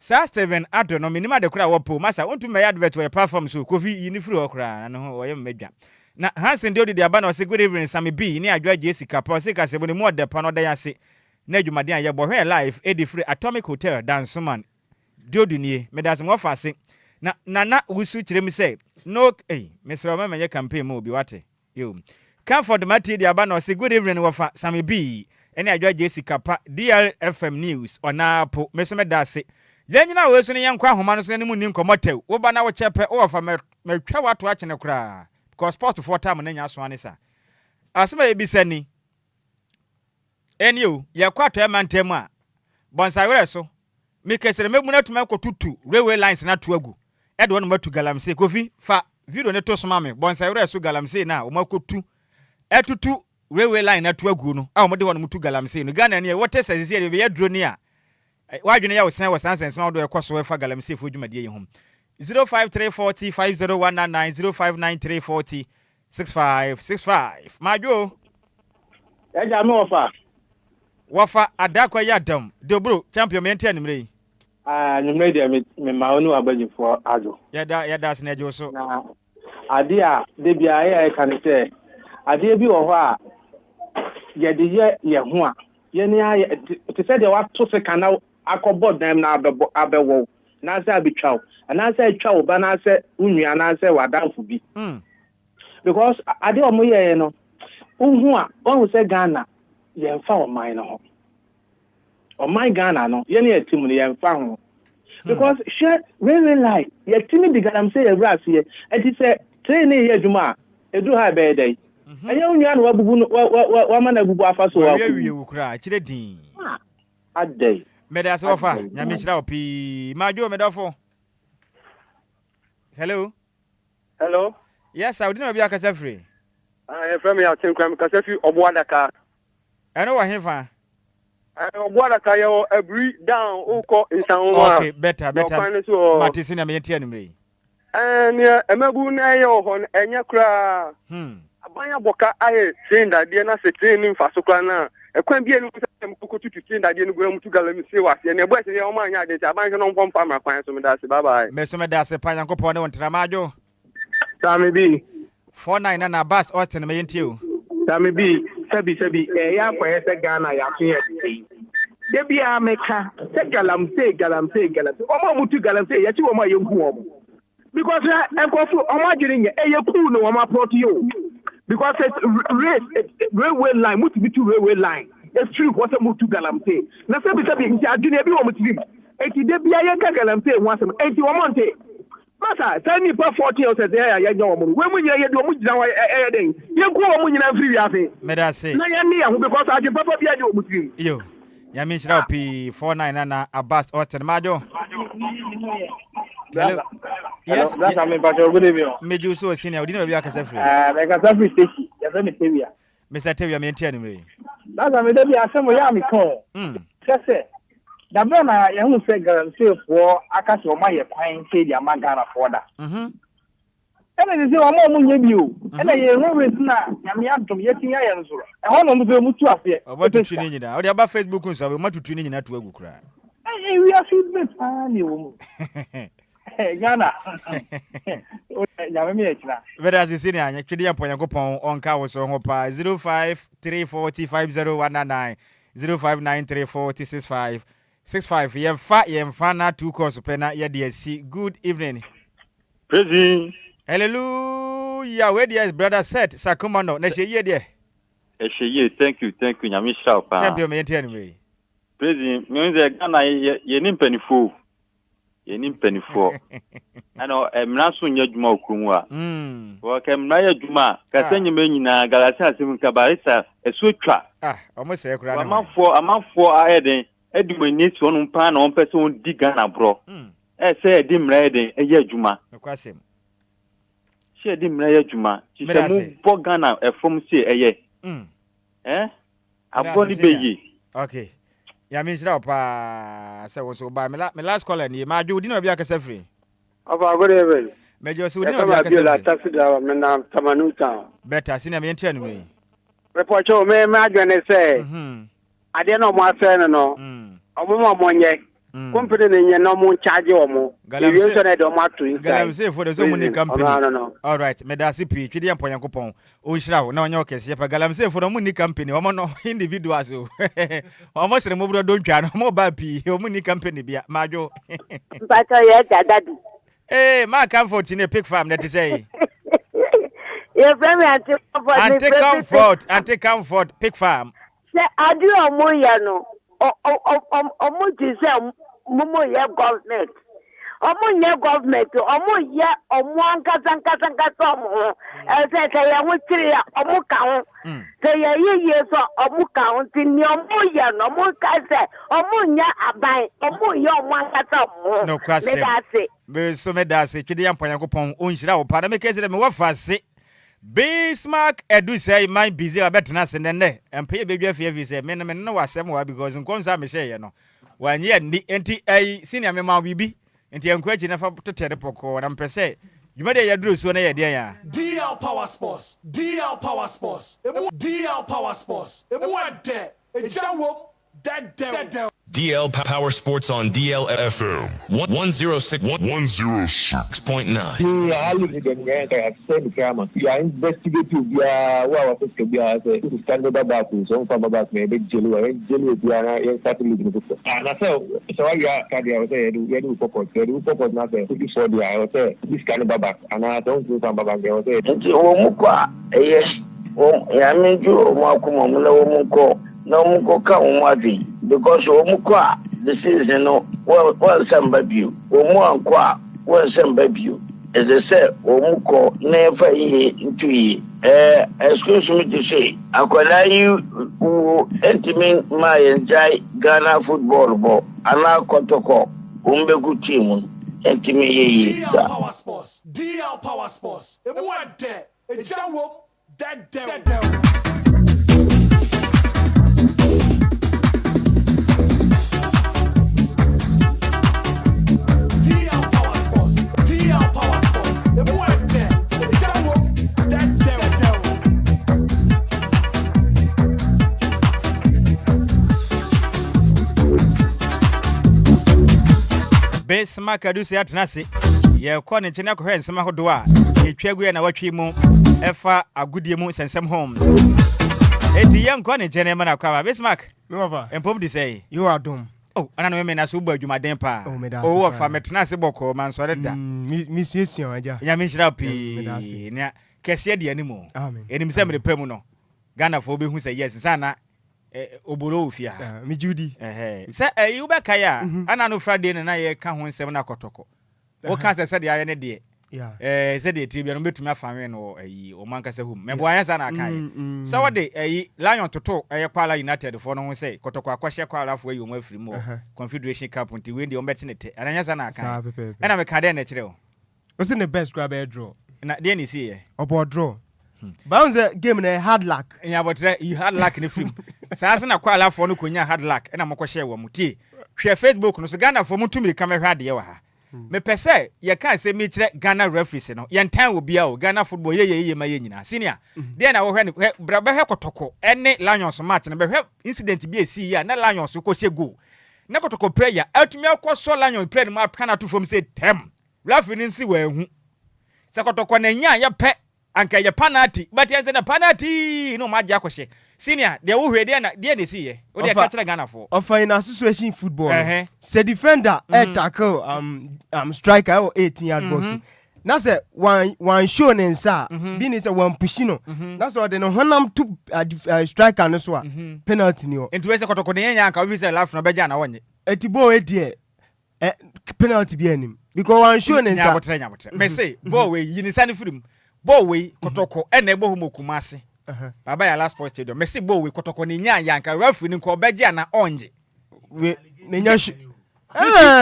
Sir Steven Addo no minima de kura wopo masa wontu me advert for platform so Kofi yini free okra na ho oyem medwa na Hansen de odi aba na say good evening Sammy B ni adwa Jessica pa say ka se boni mu de pa no da ya say na dwumade an ye bo hwe live edi free Atomic Hotel Dansoman dioduni me da se mo fa se na wusu kire mi say no Mr. Obama ye campaign mo bi wate yo Comfort Mati de aba na say good evening wo fa Sammy B eni adwa Jessica pa DLFM news ona po me so me da se yanyina wo so ne yankwa homa no so ne mu ni nkomotew wo ba na wo chepe wo fa me twa wato a chene kra because sport for time na nya so anisa asema e bisani enyo ye kwato e mantem a bonsawere so me kesere memu na tuma kotutu railway lines na to agu e de won matu galamse Kofi fa video ne to so ma me bonsawere so galamse na wo makotu etutu railway line na to agu no a wo de won mutu galamse no Ghana ne wote sese ye be ye drone a wajune ya wosan wosan sense ma do ekoso we fa galamse fo dwumade ye hom 0534050199 0593406565 majo eja me wafa adakwa ya dam dobro champion mente animre numre de me maonu abajifo ajo ya da sene jo so na ade a de bia ya kan se ade bi wo ho a ye de ye ho a ye ni te se de wa to se kana akɔbɔ dam na abɛwɔ na sɛ abetwa na sɛ atwa wo ba na sɛ unua na sɛ wadanfo bi because ade o mo yɛ no unhu a ɔhu sɛ Ghana yɛmfa ɔman no ho ɔman Ghana no yɛ ne yɛtim no yɛmfa ho because share really like yɛtimi di galamsey yɛwura ase ɛti sɛ train yɛ adwuma a edu ha bɛyɛ dɛ ɛnyɛ unua no wabubu no wa ma na bubu afa so wa wie wo kura kyerɛ din adai meda se wofa nyame kyerɛ wo pi majo medafo hello yes I didn't be akasa free from me out in crime kasa fi oboadaka ɛno wɔ hefa oboadaka yɛ every down ukɔ insan okay better matisi na me tia nimre ne emabu na yɛ hɔ ɛnya kura abanya boka aye train da de na se train ni mfa so kura na ekwan bi enu sɛ mkuko tutu train da de no gura mutu galami se wase ne boy se ne o ma nya de abanya no mpom pa ma kwan so me da se bye bye me so me da se pa yankopɔ ne wontra majo Sammy B 49 na bus Austin me yentie o Sammy B sabi ya kwa se Ghana ya tun ya de bia meka se galamsey omo mutu galamsey ya ti omo yenku omo because enkofu omo agire nye eye cool no omo approach you because it's railway line mutu bitu railway line it's true what mutu galamsey na sabi nti adwene bi omo tiri eti de bia ye galamsey ho asem eti omo nte Masa, tell me for 40 years there, I know when you hear the Mujina, you go on in free. Meda say, no, because I can probably be with you. You, Yamish P 49 and a bus Austin Majo. Yes, that's I mean, but good evening. Made you so senior, didn't be a free. Like a selfie station, as any Tavia. Mr. Tavia maintain me. That's I mean, there be a some yami call. Just say. Da bana ya hu se galamsey for akase o ma ye kwan se dia magana for da ene ni se o ma mu nye bi o ene ye hu we na nyame adom ye tinya ye nso e ho no mbe mu tu afi o ba tutu ni nyina o dia ba Facebook nso o ma tutu ni nyina to agu kra we are feedback ani wo mu Ghana nyame me ekira vera se sini anya twede ya Yankopɔn onka wo so ho pa 05345019 05934065 65 yemfa na 2 course pena ye de see good evening praise hallelujah where there brother set sakomando na sheye de sheye thank you nyame sha pa champion me tia ni praise me nze Ghana ye ni mpanifo ano emra so nya dwuma okrumu a wo ka emra ya dwuma ka sanye me nyina galasi asem ka barisa esuotwa omo se kura na amafo ayeden edumani si onu pa na on person on di Ghana bro say edi mra eden eye adwuma nokwasem she edi mra eye adwuma ti se mu bo Ghana efom se eye aboni beyi okay ya mi shira pa se wo so ba me last caller ni ma jo di na bia ka sefre aba gore be me jo so di na bia ka sefre taxi driver me na tamanuta beta sina me ntia ni report show me adwene say ade no mo afa no omo mo nye company ne nye no mo charge omo galamsey so na de omo atu galamsey for the so money company all right me da CP twede yampo Yankopɔn o nhira wo na onye okese pa galamsey for the money company omo no individuals o omo sere mo bro don twa no mo ba pi o money company bia majo but ye daddy ma comfort in a pig farm that is say your friend anti comfort pig farm say adu omo ya no omo ti say momo ye government omo ye government omo ye omo ankasa omo say ya wo tiri omo ka ho say ye so omo ka ho ti ni omo ye no omo ka say omo nya aban omo ye omo ankasa omo no kwase be so me da se twede yampo Yankopɔn o nhira wo pa na me kese me wa fase Bismarck edu say my busy abetena se nene empe bedwa fie say me no wasem wa because nkonsa me share no wanye ni enti ai senior me ma bibi enti enkwachi na fa totere poko na mpese dwuma de yaduro so na ye de ya DL Power Sports emu ade ejawo that DL Power Sports on DL FM 106.9. You are investigating what was the standard about so from about maybe jelly and I said, so I do purpose not there before the I say this kind of back and I don't do some back there. Yes, I mean, you no muko ka umwadi because omuko the season no well some baby omu anko well some baby as I said omuko never into ye excuse me to say akwala you entimin my enjoy Ghana football bo ana kotoko umbegu team entimi ye DL Power Sports emu ade ejawo dead Base Macadus Atnasi, ye corner Chenako and some Hodoa, ye Cheguan and watch him, Efa, a good year and some home. It's the young corner gentleman of Kava Bismarck, and Pope to say, you are doomed. Oh, and I mean, as you my dempa. Oh, if I'm a Tenasiboko, man, so that Miss Yamish, Cassia the animal. And himself the Pemuno. Ghana for who say yes, Sana. Obolofia mi Judy say you be kaya ana no Friday na ye ka ho nsem na kotoko wo ka say dey ayene dey say dey tibia no betumi afanwe no o manka say hum mebo ayansa na kai so what dey Lion Toto Kwala United for no say kotoko akwahye Kwala for yi o mafiri mo Confederation Cup nti we dey o beti nete ayansa na kai na me ka dey na kire o what's in the best grab air draw na dey ni see ye obo draw bounce game na hard luck ya but you hard luck in the film sa na Kwala for no konya hard luck na mako share wo mutie hwe Facebook no so Ghana for mutumi kamera de wa ha me pese ye kan se me kire Ghana referees no ye ntan wo bia o Ghana football ye ma ye nyina senior de na wo hwe bra be hwe kotoko ene Lions match na be hwe incident bi esi ya na Lions ko she go na kotoko prayer atumi akoso Lions prayer ma kana to from say tem referee nsi wa hu se kotoko na nya ye pe anka ye penalty but yenze na penalty no ma ja kwhye senior de wo hwe de na see ye wo de ka kire Ghana for of in association football say defender tackle striker or 18 yard box na say one show nensa bi ni say one push no na so de no honam to striker no so a penalty ni o enti we say kotoko de nya anka we say laugh no be ja na wonye etibo e penalty bi anim because one show nensa nya botre me say ball we yini sane firim ball we kotoko e na egbo homo kumase baba ya last sports stadium me say ball we kotoko ni nya yanka referee ni ko beje na onje we nya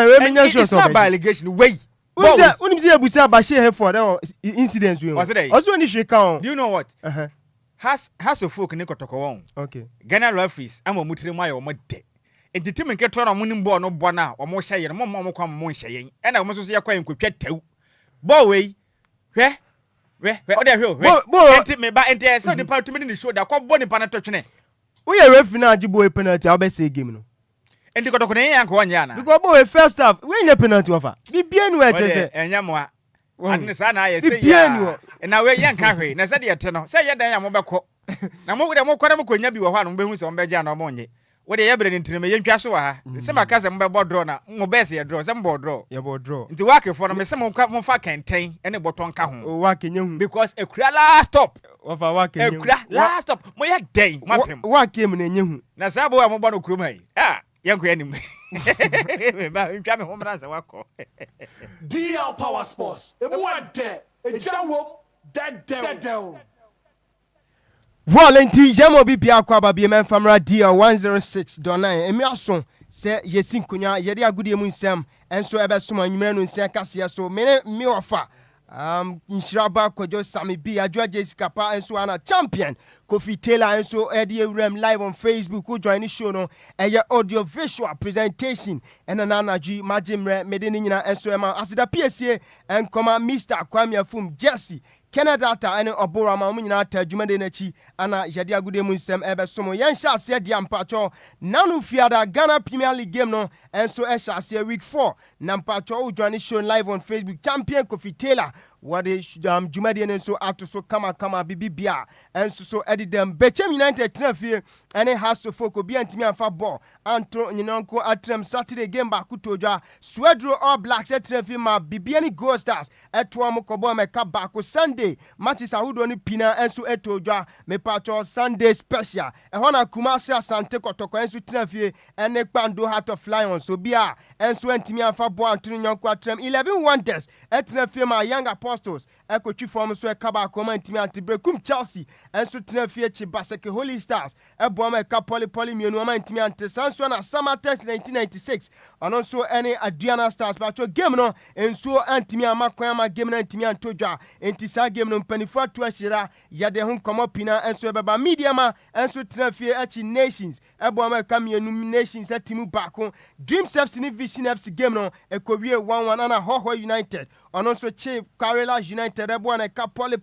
we me nya so by allegation we unim say abusa ba share for that incident we also ni sheka on do you know what has of folk ni kotoko won okay Ghana referees am mutire mu aye o de entity men keto na mo nim ball no bo na o mo hye ye mo kwa mo hye ye e na mo so ye kwa enkotwa taw ball we hwe o de hwe enti me ba enti so department ni show da kwa bo ni pa na to twene we are referee na ajibo penalty how be say game no enti kotoko ne yanka wonya na because boy first half we nya penalty offer bibia nu e tese enya mo a adne sa na ye say ya na we yanka hwe na se de yete no se ye dan ya mo beko na mo de mo kwara mo konya bi wo ho anu be hu se on be ja na mo nye wo de ye bre ni ntineme ye ntwa so wa ha se maka se mo be draw na mo be se ye draw se mo draw ye bo draw nti wake for no me se mo fa kenten ene boton ka ho wake nyehu because ekura last stop ofa wake nyehu ekura last stop mo ye den mapem wake me na nyehu na sa bo mo bo no kurom hai yanko yanim me ba ntwa me ho mra se wako DL Power Sports emu ade ejawo dead Volunteer Jamo Bibia Kwaba BMN Famra Dia 106.9 emi aso se yesin kunya yede agudie mu nsem enso ebe soma nwumere no nsia kase so me ofa Nshiraba Kojo Sami B Ajwa Jessica Pa enso ana champion Kofi Taylor enso edi ewrem live on Facebook who join the show no eye audio visual presentation enana ji majimre medeni nyina enso ema asida PSA enkoma Mr. Kwame Afum Jesse Canada ene obora ma munyina ata adwumade na chi ana yade agude mu nsem ebesomo yen hya ase dia mpacho nanu fiada Ghana Premier League game no enso e hya ase week 4 na mpacho wo join show live on Facebook champion Kofi Taylor what jumadi ne so atoso kama bibibia enso so edidem Bechem United trafie ene haso folk obi antimi afa ball anto nyinonko atrem Saturday game ba kutodwa Swedro All Blacks trafie ma bibia ni Gold Stars eto amokobo meka ba ko Sunday matches ahudo ni pina enso etodwa me pacho Sunday special ehona Kumasi Asante Kotoko enso trafie ene kpando Heart of Lions so bia enso antimi afa ball anto nyonko atrem 11 Wonders trafie ma Young Apostles ekotwi form so ekaba ko ma ntimi antibrekum Chelsea enso trafie chi Baseke Holy Stars eboa ka poly mienu ma ntimi ante sanso na Summer Test 1996 ono so any Adriana Stars pacho game no enso antimi amakwan ma game na ntimi antodwa enti sa game no mpanifo atu ahira yade ho komo pina enso beba media ma enso trafie echi Nations eboa ka mienu Nations atimu bako Dreams FC ni Vision FC game no ekowie 1-1 na Hoho United ono so che Karela United eboa na ka poly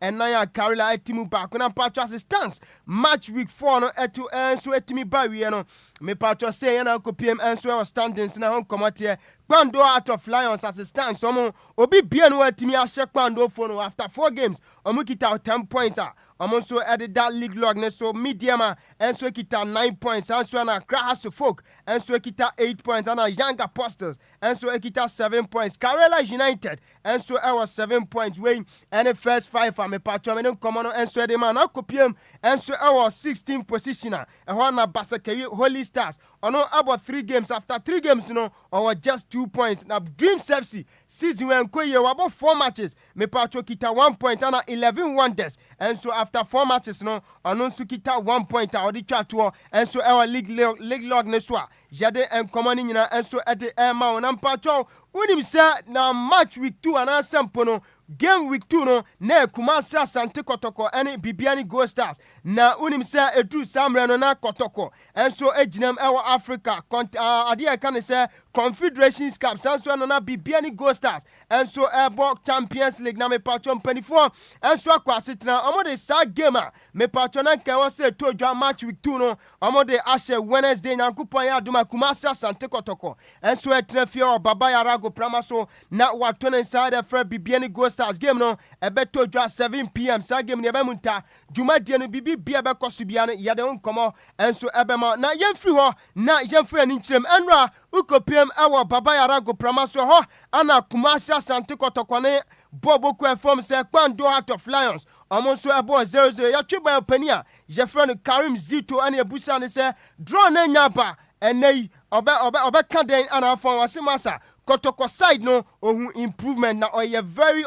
enaya Karela atimu bako na pacho assistance match week 4 no etu enso etimi bawie no me pacho say na ko PM enso e standings na hon komote Kpando Heart of Lions assistance omo obi bia no etimi ahye Kpando for no after 4 games omo kita 10 points omo so edit that league log ne so mediama enso kita 9 points enso na Krahaso Folk enso kita 8 points and Young Apostles enso kita 7 points Karela United enso e was 7 points weighing any first 5 me pacho me no komo enso de man akopiem enso e was 16 positioner e ho na Baseke Holy Stars ono about 3 games after 3 games no or just 2 points na Dreams FC season when koye about 4 matches me pacho kita 1 point and 11 Wonders and so after 4 matches no ono su kita 1 point odi twa and so our league log ne so jade en common nyina and so at the ma on pacho unim se na match week 2 and asampo no game week 2 no na Kumasi Asante Kotoko ene Bibiani Gold Stars na unim se edu samre no na Kotoko enso ejinam ewo Africa ade kan se Confederations Cup sanso no na Bibiani Gold Stars enso ebo Champions League na me pacho mpanifo enso akwasetena omo de sa game me pacho na nkewo se todwa match week 2 no omo de ashe Wednesday nyankopon ya aduma Kumasi Asante Kotoko enso etrafie o baba yarago pramaso na watone inside the Bibiani Gold Stars game no ebeto dwa 7 pm sa game ne ebemunta dwumadie no bibi bia bekosubia no yade nkomo enso ebema na yemfiri ho na yemfiri ani nkyerem enra ukopiem ewo baba yarago pramaso ho ana Kumasi Asante Kotoko ne boboku efom se Kpando Heart of Lions omonso ebo 0-0 ya tweba pania je friend Karim Zito ani ebusa ne se draw na nyaba enei obe kaden ana afon wasimasa Kotoko side no ohun improvement na oye very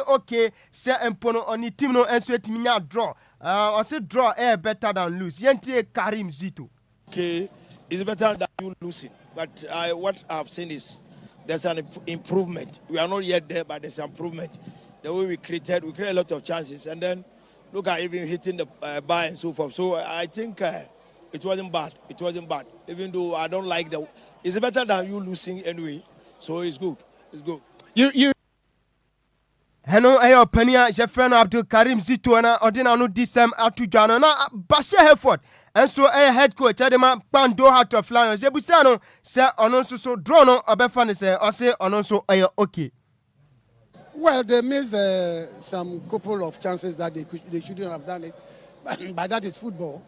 okay se empono oni team no enso etimi nya draw o say draw better than lose yentie Karim Zito. Okay, it's better than you losing, but what I've seen is there's an improvement. We are not yet there, but there's improvement. The way we create a lot of chances, and then look at even hitting the bar and so forth. So I think it wasn't bad. It wasn't bad, even though I don't like the. It's better than you losing anyway. So it's good. It's good. You. Hello, ayo pania Jeffrey Abdul Karim Zito na odina no disem atujano na Bashe Hereford. And so a head coach Adema Kpando Heart of Lions. Ebusano say ononso so draw no obefane say or say ononso ayo okay. Well, they missed some couple of chances that they shouldn't have done it. But that is football.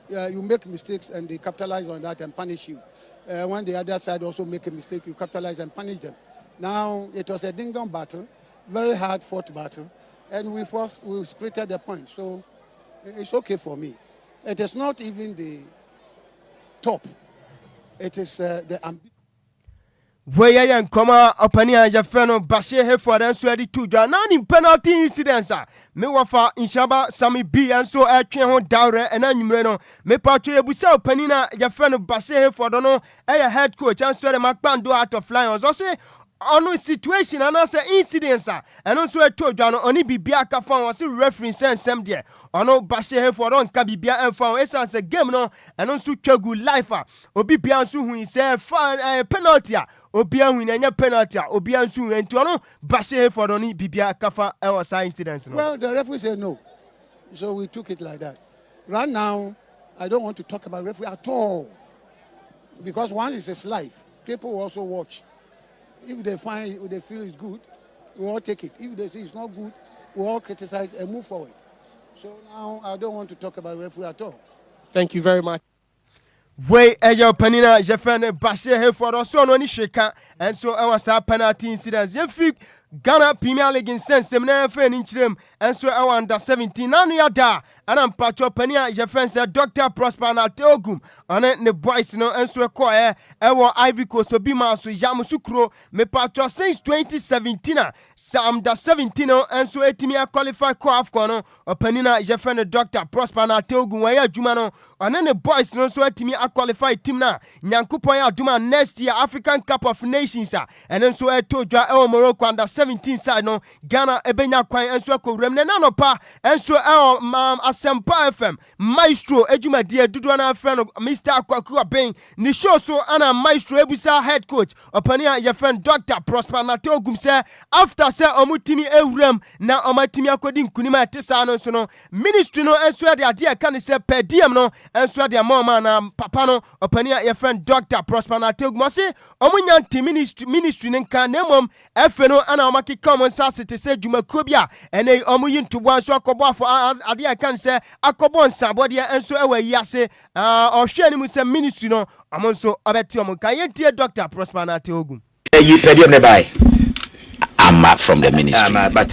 You make mistakes and they capitalize on that and punish you. When the other side also make a mistake, you capitalize and punish them. Now, it was a ding-dong battle, very hard-fought battle, and we splitted the point. So it's okay for me. It is not even the top. It is the ambition. Where yan koma opania Jafeno Bashe Hereford and so edi tudwa na ni penalty incidents me wafa inshaba Sami B and so atwe ho dawre ena nwumre no me patwe ebusa opanina Jafeno Bashe Hereford no head coach and so the Kpando Heart of Lions o say ono situation anase incidents eno so etodwa no oni bibia ka fa won se referee sensem de ono bashe hefo don ka bibia emfa esa se game no eno so twagu life obi bia so hu se fa penalty obi hu na nya penalty obi anso hu enti ono bashe hefo don ni bibia ka fa e was incidents no. Well, the referee said no, so we took it like that. Right now I don't want to talk about referee at all, because one is his life. People also watch. If they feel it's good, we all take it. If they say it's not good, we all criticize and move forward. So now I don't want to talk about referee at all. Thank you very much. Way ejo panina jefene bashe he for so no ni sheka and so I was a penalty incidents. Ye Ghana Premier League in sense semina fe ni nchirem and so I under 17 nanu ya da ana mpacho pania jefense Dr. Prosper na Teogum ane ne boys no and so ko ewo Ivy Coast so bi ma so yam sukro me pacho since 2017 sam da 17 no and so etimi qualify ko AFCON no opanina jefene Dr. Prosper na Teogum wa ya adwuma no ane ne boys no so etimi qualify team na nyankopon ya adwuma next year African Cup of Nations and so etodwa ewo Morocco under 17 side no Ghana ebenya kwan and so ko rem na no pa and so Asempa FM Maestro ejuma die dudu na friend Mr. Akwaku Aben ni show so ana Maestro ebusa head coach opania your friend Dr. Prosper na Teogum say after say omutimi ewrem na omatimi akodi nkunima etesa no so no ministry no enso de ade kan say per diem no enso de mama na papa no opania your friend Dr. Prosper na Teogum say omunya ministry nka na mom efe no ana omaki common sasity say dwumakuo bia ene omuyi ntobo anso akobo afo ade kan say akobo nsabode enso ewa yase ohwe ni mu say ministry no amonso obeti omuka yentie Dr. Prosper na Teogum you pedium ne buy I'm from the ministry but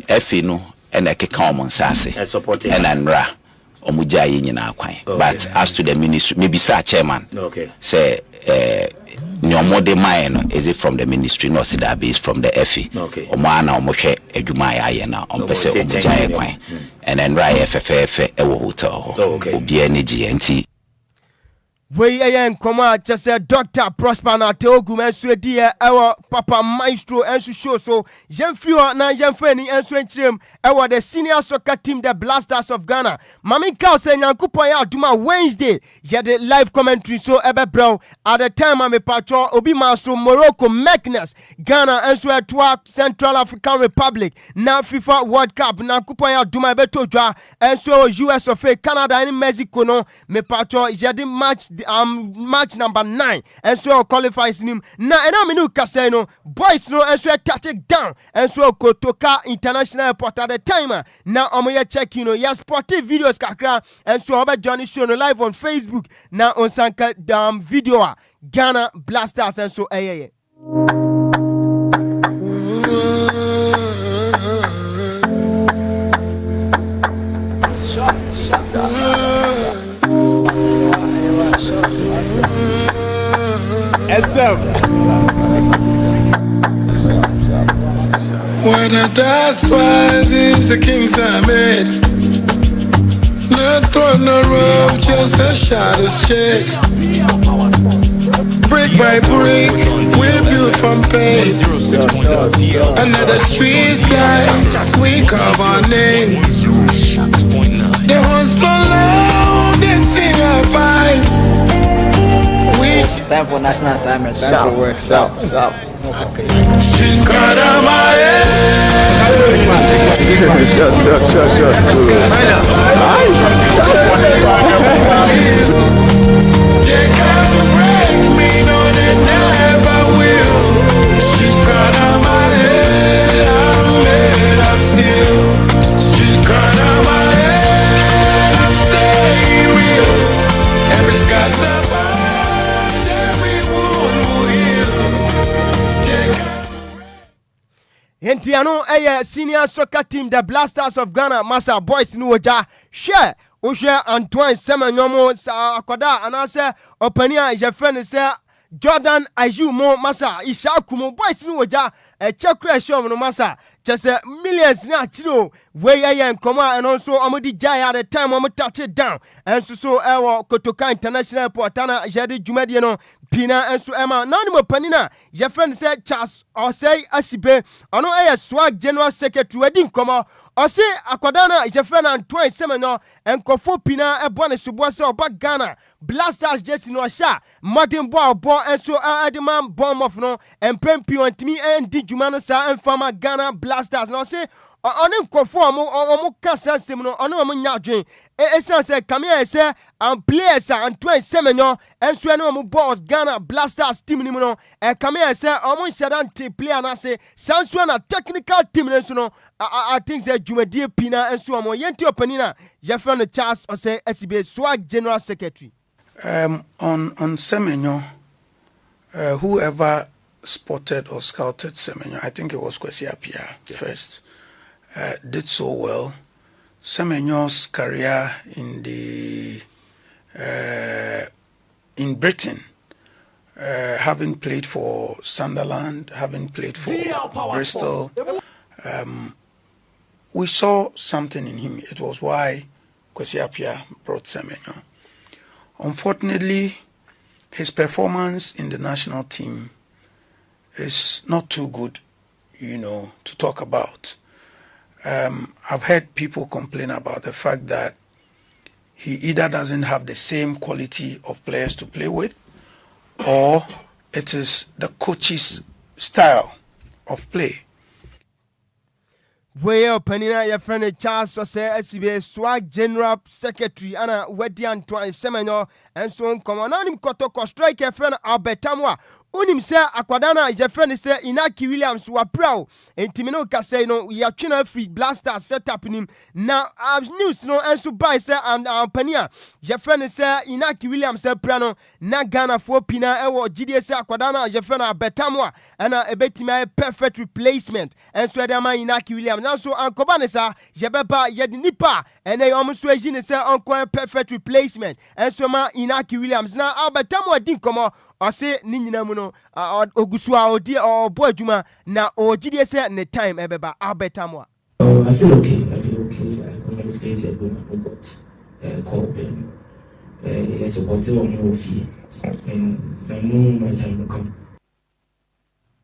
efi no ene keka omonsase supporting and anra omuja yi nyina kwan but as to the ministry maybe sir chairman say nyomode mine is it from the ministry no see that is from the FE omana omohwe adwuma ya na ompese omuja kwan and then right FFF e wo hotel obi energy enti we ayen koma chese Dr. Prosper na Teogum enso die ewo Papa Maestro enso show so jemfio na jemfani enso enchirem ewo the senior soccer team the Blasters of Ghana mami ka se nyankopon ya aduma Wednesday ye the live commentary so ebe bro at the time me patro obi maso Morocco Meknes Ghana enso etwa Central African Republic na FIFA World Cup na kupon ya aduma ebe tojwa enso US of A Canada and Mexico no me patro ye the match number 9 and so qualifies him na ena menu kase no boys no and so touch it down and so Kotoka International Airport at the time na omoye check yes sportive videos kakra and so oba Johnny show no live on Facebook na on sanka video Ghana Blasters and so When the dust rises, the kings are made. No throne, no roof, just a shadow's shade. Brick by brick, we built from pain. Under the streets, guys, we carve our name. The ones blow loud, they sing our vibes. Time for national assignment. Time for work. Sharp. Street card on my head. They can't break me, no, they never will. Street card on my head. I'm made of steel. Street card on my head. I'm staying real. Every scar's up. Entiano senior soccer team the Blasters of Ghana Massa boys no oja share o share Antoine Semenyomo sa akoda anase opania je friend say Jordan Ayew mo Massa Ishaku mo boys no oja check show no masa just millions na chiro we ya nkoma and also omodi jaya at the time omo touch it down and so Kotoka International Airport ana jade dwumadie no pina and so ema na ni mo panina your friend say Charles or say Asibe ono swag general secretary wedi nkoma or say akwadana your friend Antoine Semenyo enkofo pina ebo ne subo se oba Ghana Blasters Jesse no sha modern ball and so Adman bomb of no and pempi ontimi and di dwuma no sa enfama Ghana Blasters no say on nkofo omo kasa sem no ono omo nyadwen say come here say players Antoine Semenyo enso no omo boss Ghana Blasters team ni no come here say omo shadante player na say sanso na technical team enso no I think say dwumadie pina enso omo yenti opanina Jeffrey Charles or say SB Swag General Secretary. On Semenyo, whoever spotted or scouted Semenyo, I think it was Kwesi Appiah first, did so well. Semenyo's career in Britain, having played for Sunderland, having played for Bristol, we saw something in him. It was why Kwesi Appiah brought Semenyo. Unfortunately, his performance in the national team is not too good, to talk about. I've heard people complain about the fact that he either doesn't have the same quality of players to play with, or it is the coach's style of play. Where Penina your friend Charles say SB Swag General Secretary ana wedi Antoine Semenyo and so on come on him kotoko strike your friend Albert Tamwa unim say akwadana your friend say Inaki Williams wa proud entimino ka say no ya twina free blaster setup nim na news no enso buy say Penia your friend say Inaki Williams say prano na Ghana for pina ewo GDS say akwadana your friend Albert Tamwa ana ebetima perfect replacement and so dem Inaki Williams so Ankobanesa Jebeba Yedinipa and they almost say perfect replacement and so ma Inaki Williams now Albert Tamwa din komo or say Ninina Muno Ogusua or boy Juma na or GDS ne time ebeba Albert Tamwa. I feel okay. I communicated with my call them. Yes, about the more fee and I know my time will come.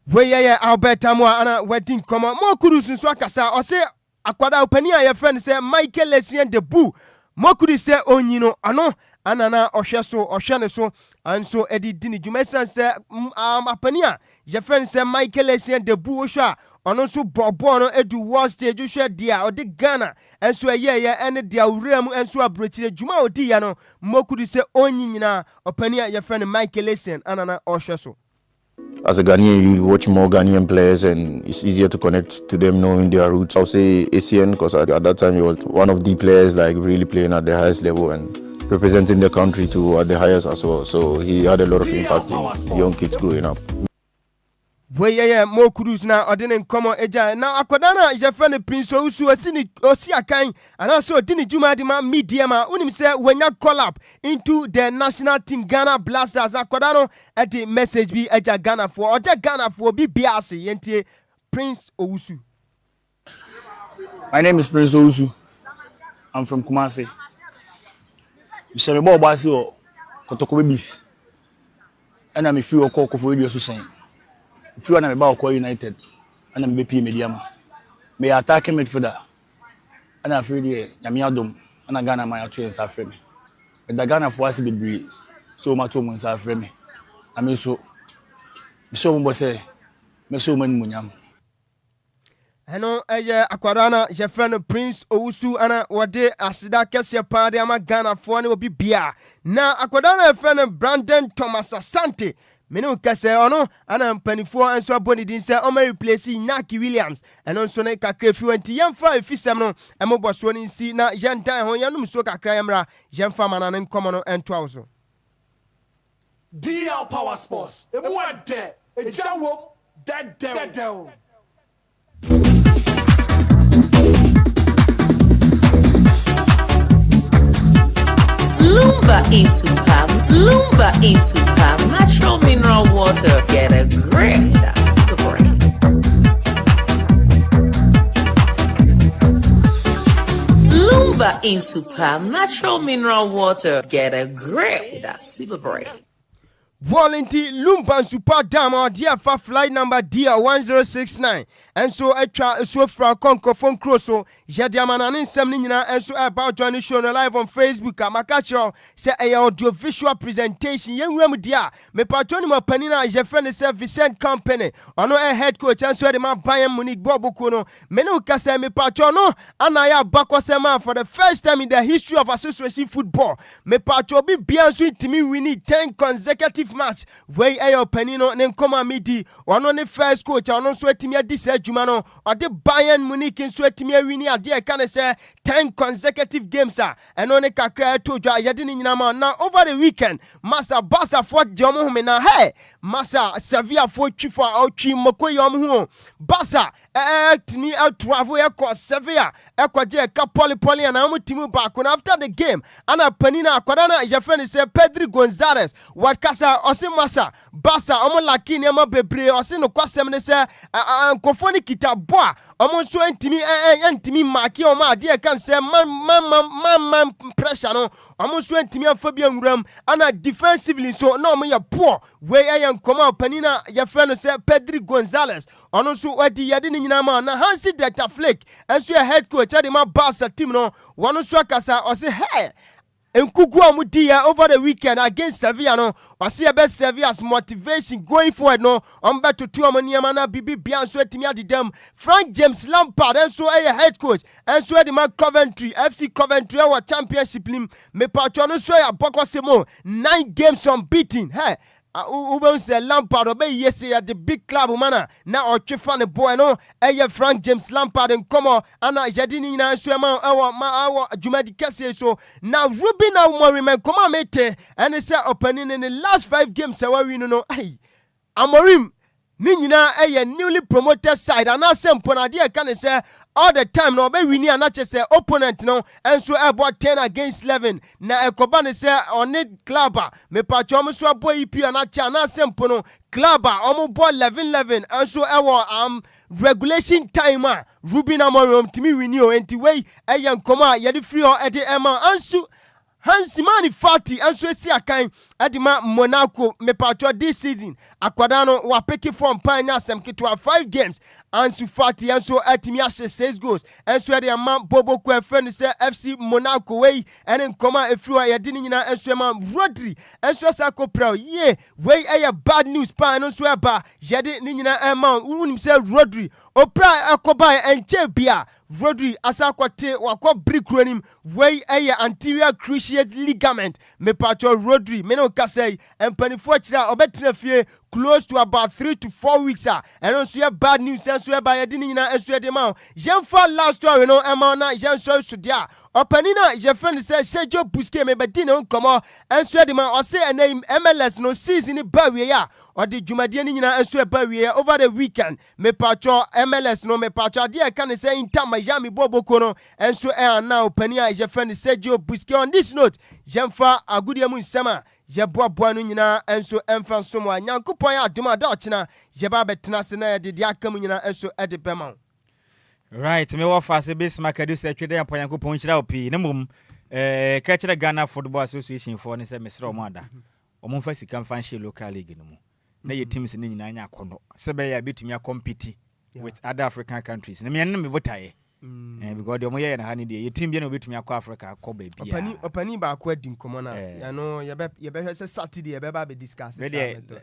Weye Albert Tamwa ana wedding koma Mokuru so akasa o se akwada opani a your friend say Michael Essien de Bu Mokuru say onyino ano anana ohwe ne so anso edi dini dwumesan say apani a your friend say Michael Essien de Bu ohwa ono so bobo no edu war stage hwe dia odi Ghana enso eyeye ene dia wuramu enso abrochire dwuma odi ya no Mokuru say onyinyina opani a your friend Michael Essien anana ohwe so. As a Ghanaian, you watch more Ghanaian players and it's easier to connect to them knowing their roots. I'll say Essien because at that time he was one of the players like really playing at the highest level and representing the country to at the highest as well. So he had a lot of impact in young kids growing up. Weye mo cruise na odine nkomo eja na akwadana je friend Prince Owusu osi akan and also dini juma di ma media ma unim say wenya collab into the national team Ghana Blasters akwadano at the message bi eja Ghana for oja Ghana for bi biase yentie Prince Owusu. My name is Prince Owusu. I'm from Kumasi. Misheme bo basi o Kotoko Babies. And I'm a few okoko for radio so if you are about United and I'm BP Mediama, may attack him midfielder. And I'm afraid Yamiadum and I Ghana my train Safremi. But the Ghana for us to be so much woman Safremi. I mean, so Mumbo Meso Man Munyam. Hello, Aquarana, your friend Prince Owusu, and what day Asida Kessia Party, I'm a Ghana for any will be beer. Now, Aquadana, friend Brandon Thomas Asante. Menu kase ono ana mpanifo enso aboni din se o ma replace Inaki Williams eno nso ne kakra fiwanti yemfa efisem no emoboso ni nsi na yendan ho yanum so kakra yemra yemfa manane nkomo no ento awoso DL Power Sports emu ade ejawom dedew Lumba in Supam, natural mineral water, get a grip, that's the brain. Lumba in Super Natural Mineral Water. Get a grip with that super break. Volunteer Lumban Super Dam or dear for flight number dear 1069 and so I try so fra conco phone crosso Jadiamana in Semnina and so about Johnny show live on Facebook Makacho say a audio visual presentation young remedia me patronimo panina je friend is Vicent Company ono a head coach and so the man Bayern Munich Bobo Kono menu kase me patrono anaya bakwasema for the first time in the history of association football me patrobi biansu intimi winning 10 consecutive match wey ayo panino ne nkoma midi ono ne first coach ono so atimi adise adwuma no ode Bayern Munich so atimi awini ade e kan say 10 consecutive games eno ne kakra tojwa yede ni nyina ma na over the weekend Massa Barca for de omo home na hey Massa Sevilla for twifo otwi makoyi omo ho Barca timi travel e Sevilla e kwaje ka poli na omo timu back after the game ana panina akwada na je friend say Pedro Gonzalez what kasa Osi Massa Barca omo lakini ema bebre osi no kwasem ne se nkofoni kita boa omo so ntimi maki omo ade kan se man pressure no omo so ntimi afabia nwuram ana defensively so na omo ya poor we nkoma panina ya friend se Pedro Gonzalez ono so odi yade ni nyina ma na Hansi Dieter Flick enso ya head coach ade ma Barca team no wono so kasa osi hey Nkugu amudia over the weekend against Sevilla no wasi ebe Sevilla's motivation going forward no ombeto tu amaniama na bibi bianso etimi adidam Frank James Lampard enso head coach enso the man Coventry FC Coventry our championship lim me patro no so ya bokosemo 9 games unbeaten hey Uben say Lampard obey yes at the big club mana na otwefa ne boy no Frank James Lampard nkomo ana yadini na so ma awo jumadi kese so na Ruben Amorim nkomo mete and say opening in the last 5 games we no Amorim ni nyina newly promoted side and asempo na de kan say all the time no be wini anache say opponent no enso about 10 against 11 na ekoba ne say on it club me pacho mo so boy ipi anache anasempo no club omo ball 11 enso ewo regulation time Ruben Amorim timi wini o enti wey nkoma ye de free o e de ema ansu Hansimani Fati enso esi akan adima Monaco me patro this season akwadano wa peki form panya asem kitwa 5 games Ansu Fati enso atimi ashe 6 goals enso de man Bobo ku efeni se FC Monaco wey ene nkoma efriwa ye dini nyina enso man Rodri enso sako pro ye wey bad news pa enso eba ye de ni nyina man unim se Rodri opra akoba enche bia Rodri asakwate wakwa brick ronim wey anterior cruciate ligament me patro Rodri meno kasei empanifo kira obetra fie close to about 3 to 4 weeks and also bad news and so by yedini nyina enso de ma yemfa last story no ema na yenso so dia opanina je friend say Sergio Busquets me bedine nkomo enso de ma o say name MLS no season ba wie ya or the Jumadie nyina enso ba wie over the weekend me patro MLS no me patro de kan say Inter Miami Boboko no enso na opania je friend Sergio Busquets on this note yemfa agudie mu nsema ye boaboa no nyina enso emfa nsomo anyankopon ya adoma da ochina ye ba betena se na ye de akam nyina enso ede bema right me wo fa se base makadu se twede ya anyankopon chira opi ne mum ka chira Ghana Football Association for ne se mesra omo ada omo fa sika mfa nhye local league no mu na ye teams ne nyina anya akono se be ya betumi compete with other African countries ne me me botaye because the moye na hani de team bi na obetumi akọ Africa akọ ba bia opani ba akọ adi nkomo na ya no ye be hwese Saturday ye be ba be discuss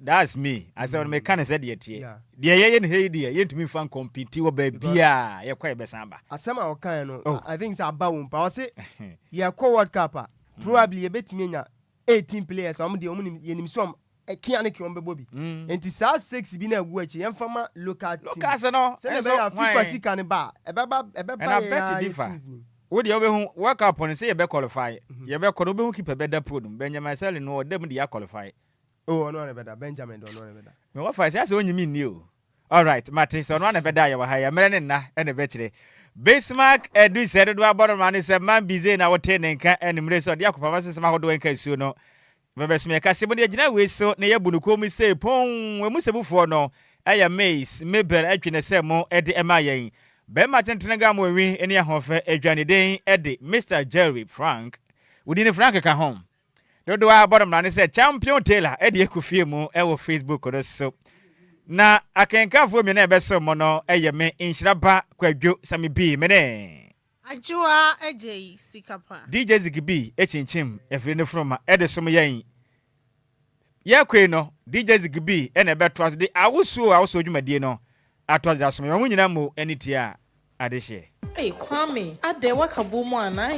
that's me I said me can say de tie de ye ne hey de ye ntumi fan compete wo ba bia ye kwa ye be samba asema o kan no I think say abawo mpa o say ye akọ World Cup probably ye betumi nya 18 players am de omu ye nim so kiane ki ombe bobi enti sa 6 bi na agu achi yemfama local team no se be ya FIFA sika ne ba ebeba ya differ wo de obehu World Cup no se ye be qualify ye be kono obehu keeper be da pro dum Benjamin Sel no dem de ya qualify no ne be da Benjamin do no ne be da me wo fa se onyimi ni o all right Martin so no ne be da ye wa ha ya mere ne na ene be kire Bismarck edu se do aboro man se man bize na wo te ne nka ene mre so de akopama se ma hodo enka suo no Bebesme kasebo de agina weso na yabunuko mi se pon we musebufo no aya Mace Mebel atwene se mo ede ema yen Bema Tentenaga Mwe, any hofe, a Johnny Day, Eddie, Mr. Jerry Frank, within Frank at home. No do I bottom line said Champion Taylor, Eddie Kufimu, our Facebook or so. Na I can come for me never so mono, a me in Shrapa, Quajo, Sammy B, Mene. Ajua, AJ, Sikapa. DJ Zigibi, Chim, if you know from Edison Yang. Ya kweno DJ Zigibi ene betwas de awuso dwuma die no atwas da so me nyina mo enitia adehye Hey Kwame ade wakabomu ana